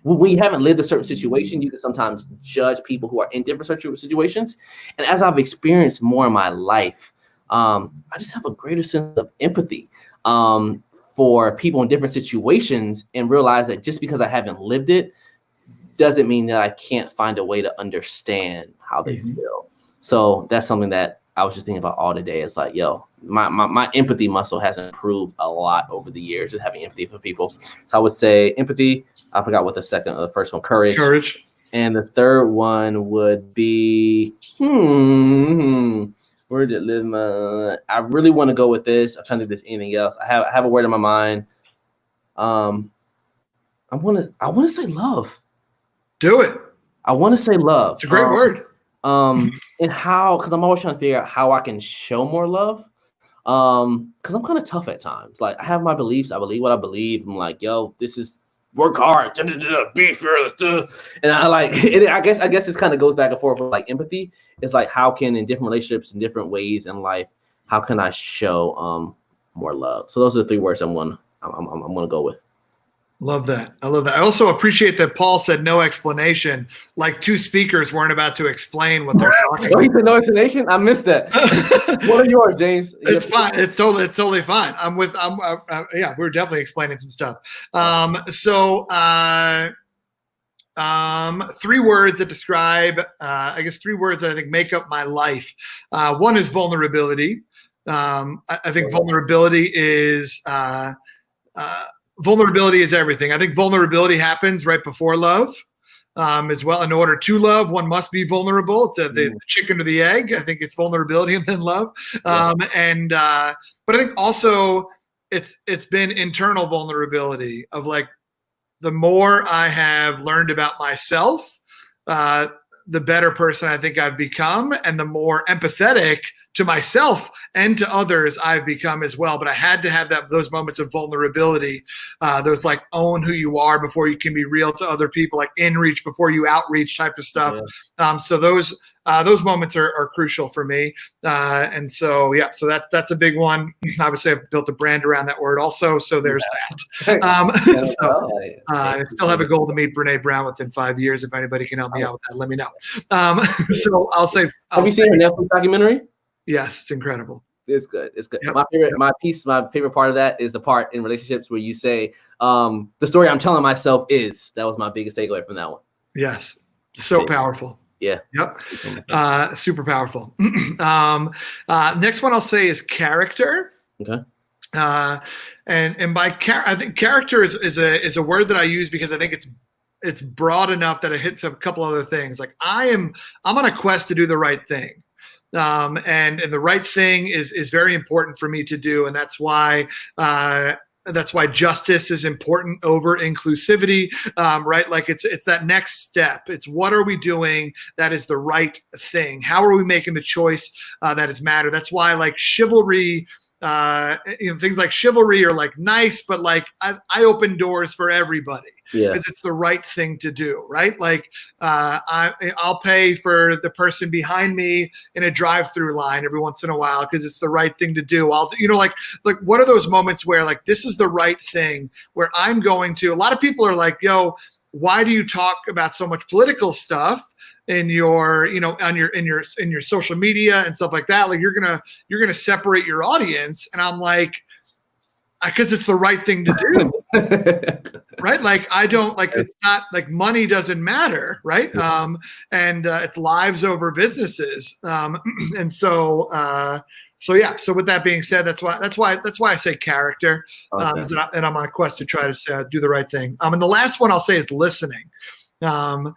Speaker 2: when you haven't lived a certain situation, you can sometimes judge people who are in different situations. And as I've experienced more in my life, I just have a greater sense of empathy for people in different situations, and realize that just because I haven't lived it doesn't mean that I can't find a way to understand how they feel. So that's something that I was just thinking about all today. It's like, yo, my empathy muscle has improved a lot over the years, just having empathy for people. So I would say empathy. I forgot what the first one, courage. And the third one would be, where did it live? I really want to go with this. I'm trying to think if there's anything else. I have a word in my mind. I want to say love.
Speaker 1: Do it.
Speaker 2: I want to say love.
Speaker 1: It's a great word.
Speaker 2: And how, because I'm always trying to figure out how I can show more love. Because I'm kind of tough at times. Like, I have my beliefs. I believe what I believe. I'm like, yo, this is work hard, be fearless. And I guess this kind of goes back and forth with like empathy. It's like, how can, in different relationships, in different ways in life, how can I show more love? So those are the 3 words I'm gonna go with.
Speaker 1: Love that. I love that. I also appreciate that Paul said no explanation, like 2 speakers weren't about to explain what they're talking about.
Speaker 2: Oh, you said no explanation? I missed that. What are yours, James?
Speaker 1: It's fine. It's totally fine. We're definitely explaining some stuff. 3 words that describe, 3 words that I think make up my life. One is vulnerability. I think vulnerability is everything. I think vulnerability happens right before love. as well. In order to love, one must be vulnerable. It's the chicken or the egg. I think it's vulnerability and then love. But I think also it's been internal vulnerability of like, the more I have learned about myself, the better person I think I've become, and the more empathetic to myself and to others I've become as well. But I had to have those moments of vulnerability, those like own who you are before you can be real to other people, like in reach before you outreach type of stuff. So those moments are crucial for me. And so that's a big one. Obviously, I've built a brand around that word also. So there's that. I still have a goal to meet Brene Brown within 5 years. If anybody can help me out with that, let me know. So I'll say.
Speaker 2: Have you seen her Netflix documentary?
Speaker 1: Yes, it's incredible.
Speaker 2: It's good. It's good.
Speaker 1: Yep.
Speaker 2: My favorite part of that is the part in relationships where you say, the story I'm telling myself is. That was my biggest takeaway from that one.
Speaker 1: Yes. So powerful.
Speaker 2: Yeah.
Speaker 1: Yep. Super powerful. Next one I'll say is character.
Speaker 2: Okay.
Speaker 1: And by I think character is a word that I use because I think it's broad enough that it hits a couple other things. Like I'm on a quest to do the right thing. And the right thing is very important for me to do. And that's why justice is important over inclusivity, right? Like it's that next step. It's what are we doing that is the right thing? How are we making the choice that is matter? That's why like chivalry, things like chivalry are like nice, but like I open doors for everybody because it's the right thing to do, right? Like I'll pay for the person behind me in a drive-through line every once in a while because it's the right thing to do. Like what are those moments where like this is the right thing where I'm going to? A lot of people are like, yo, why do you talk about so much political stuff in your, in your social media and stuff like that? Like you're gonna separate your audience, and I'm like, because it's the right thing to do, right? Like I don't like it's not like money doesn't matter, right? And it's lives over businesses, and so with that being said, that's why I say character, and I'm on a quest to try to do the right thing. And the last one I'll say is listening. The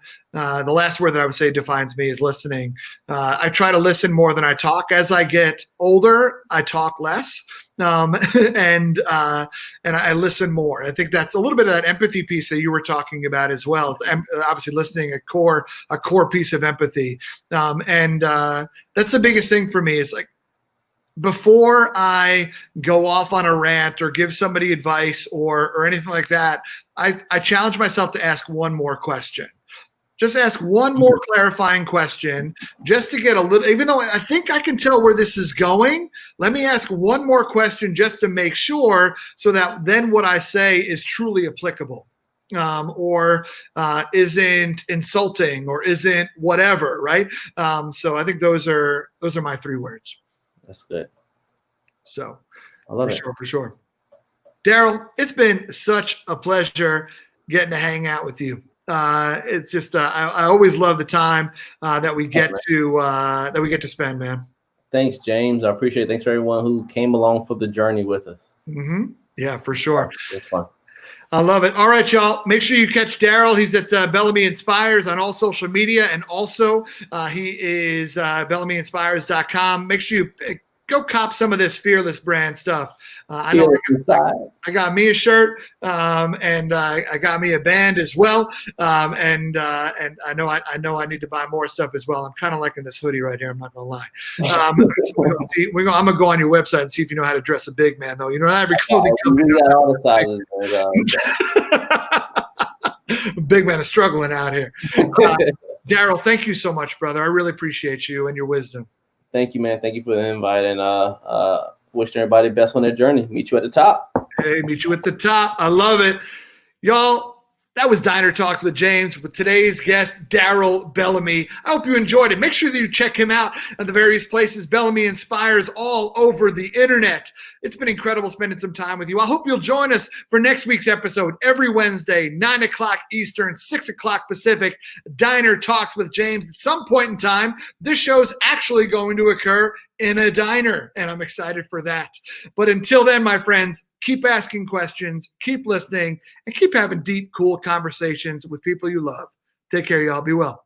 Speaker 1: last word that I would say defines me is listening. I try to listen more than I talk. As I get older, I talk less, and I listen more. I think that's a little bit of that empathy piece that you were talking about as well. It's obviously listening a core piece of empathy, and that's the biggest thing for me. Is like before I go off on a rant or give somebody advice or anything like that, I challenge myself to ask one more question. Just ask one more clarifying question just to get a little, even though I think I can tell where this is going, let me ask one more question just to make sure so that then what I say is truly applicable, or isn't insulting or isn't whatever, right? So I think those are my 3 words.
Speaker 2: That's good.
Speaker 1: So
Speaker 2: I love it.
Speaker 1: For sure. Darryl, it's been such a pleasure getting to hang out with you. It's just I always love the time that we get to spend, man.
Speaker 2: Thanks, James. I appreciate it. Thanks for everyone who came along for the journey with us.
Speaker 1: Mm-hmm. Yeah, for sure.
Speaker 2: It's fun.
Speaker 1: I love it. All right, y'all. Make sure you catch Darryl. He's at Bellamy Inspires on all social media, and also he is BellamyInspires.com. Make sure you go cop some of this Fearless brand stuff. I know I got me a shirt, and I got me a band as well, and I know I need to buy more stuff as well. I'm kind of liking this hoodie right here. I'm not gonna lie. I'm gonna go on your website and see if you know how to dress a big man, though. You know, not every clothing company.
Speaker 2: We got all the sizes.
Speaker 1: Big man is struggling out here. Darryl, thank you so much, brother. I really appreciate you and your wisdom.
Speaker 2: Thank you, man. Thank you for the invite, and wishing everybody the best on their journey. Meet you at the top.
Speaker 1: Hey, meet you at the top. I love it. Y'all, that was Diner Talks with James with today's guest, Darryl Bellamy. I hope you enjoyed it. Make sure that you check him out at the various places Bellamy Inspires all over the internet. It's been incredible spending some time with you. I hope you'll join us for next week's episode every Wednesday, 9 o'clock Eastern, 6 o'clock Pacific, Diner Talks with James. At some point in time, this show's actually going to occur in a diner, and I'm excited for that. But until then, my friends, keep asking questions, keep listening, and keep having deep, cool conversations with people you love. Take care, y'all. Be well.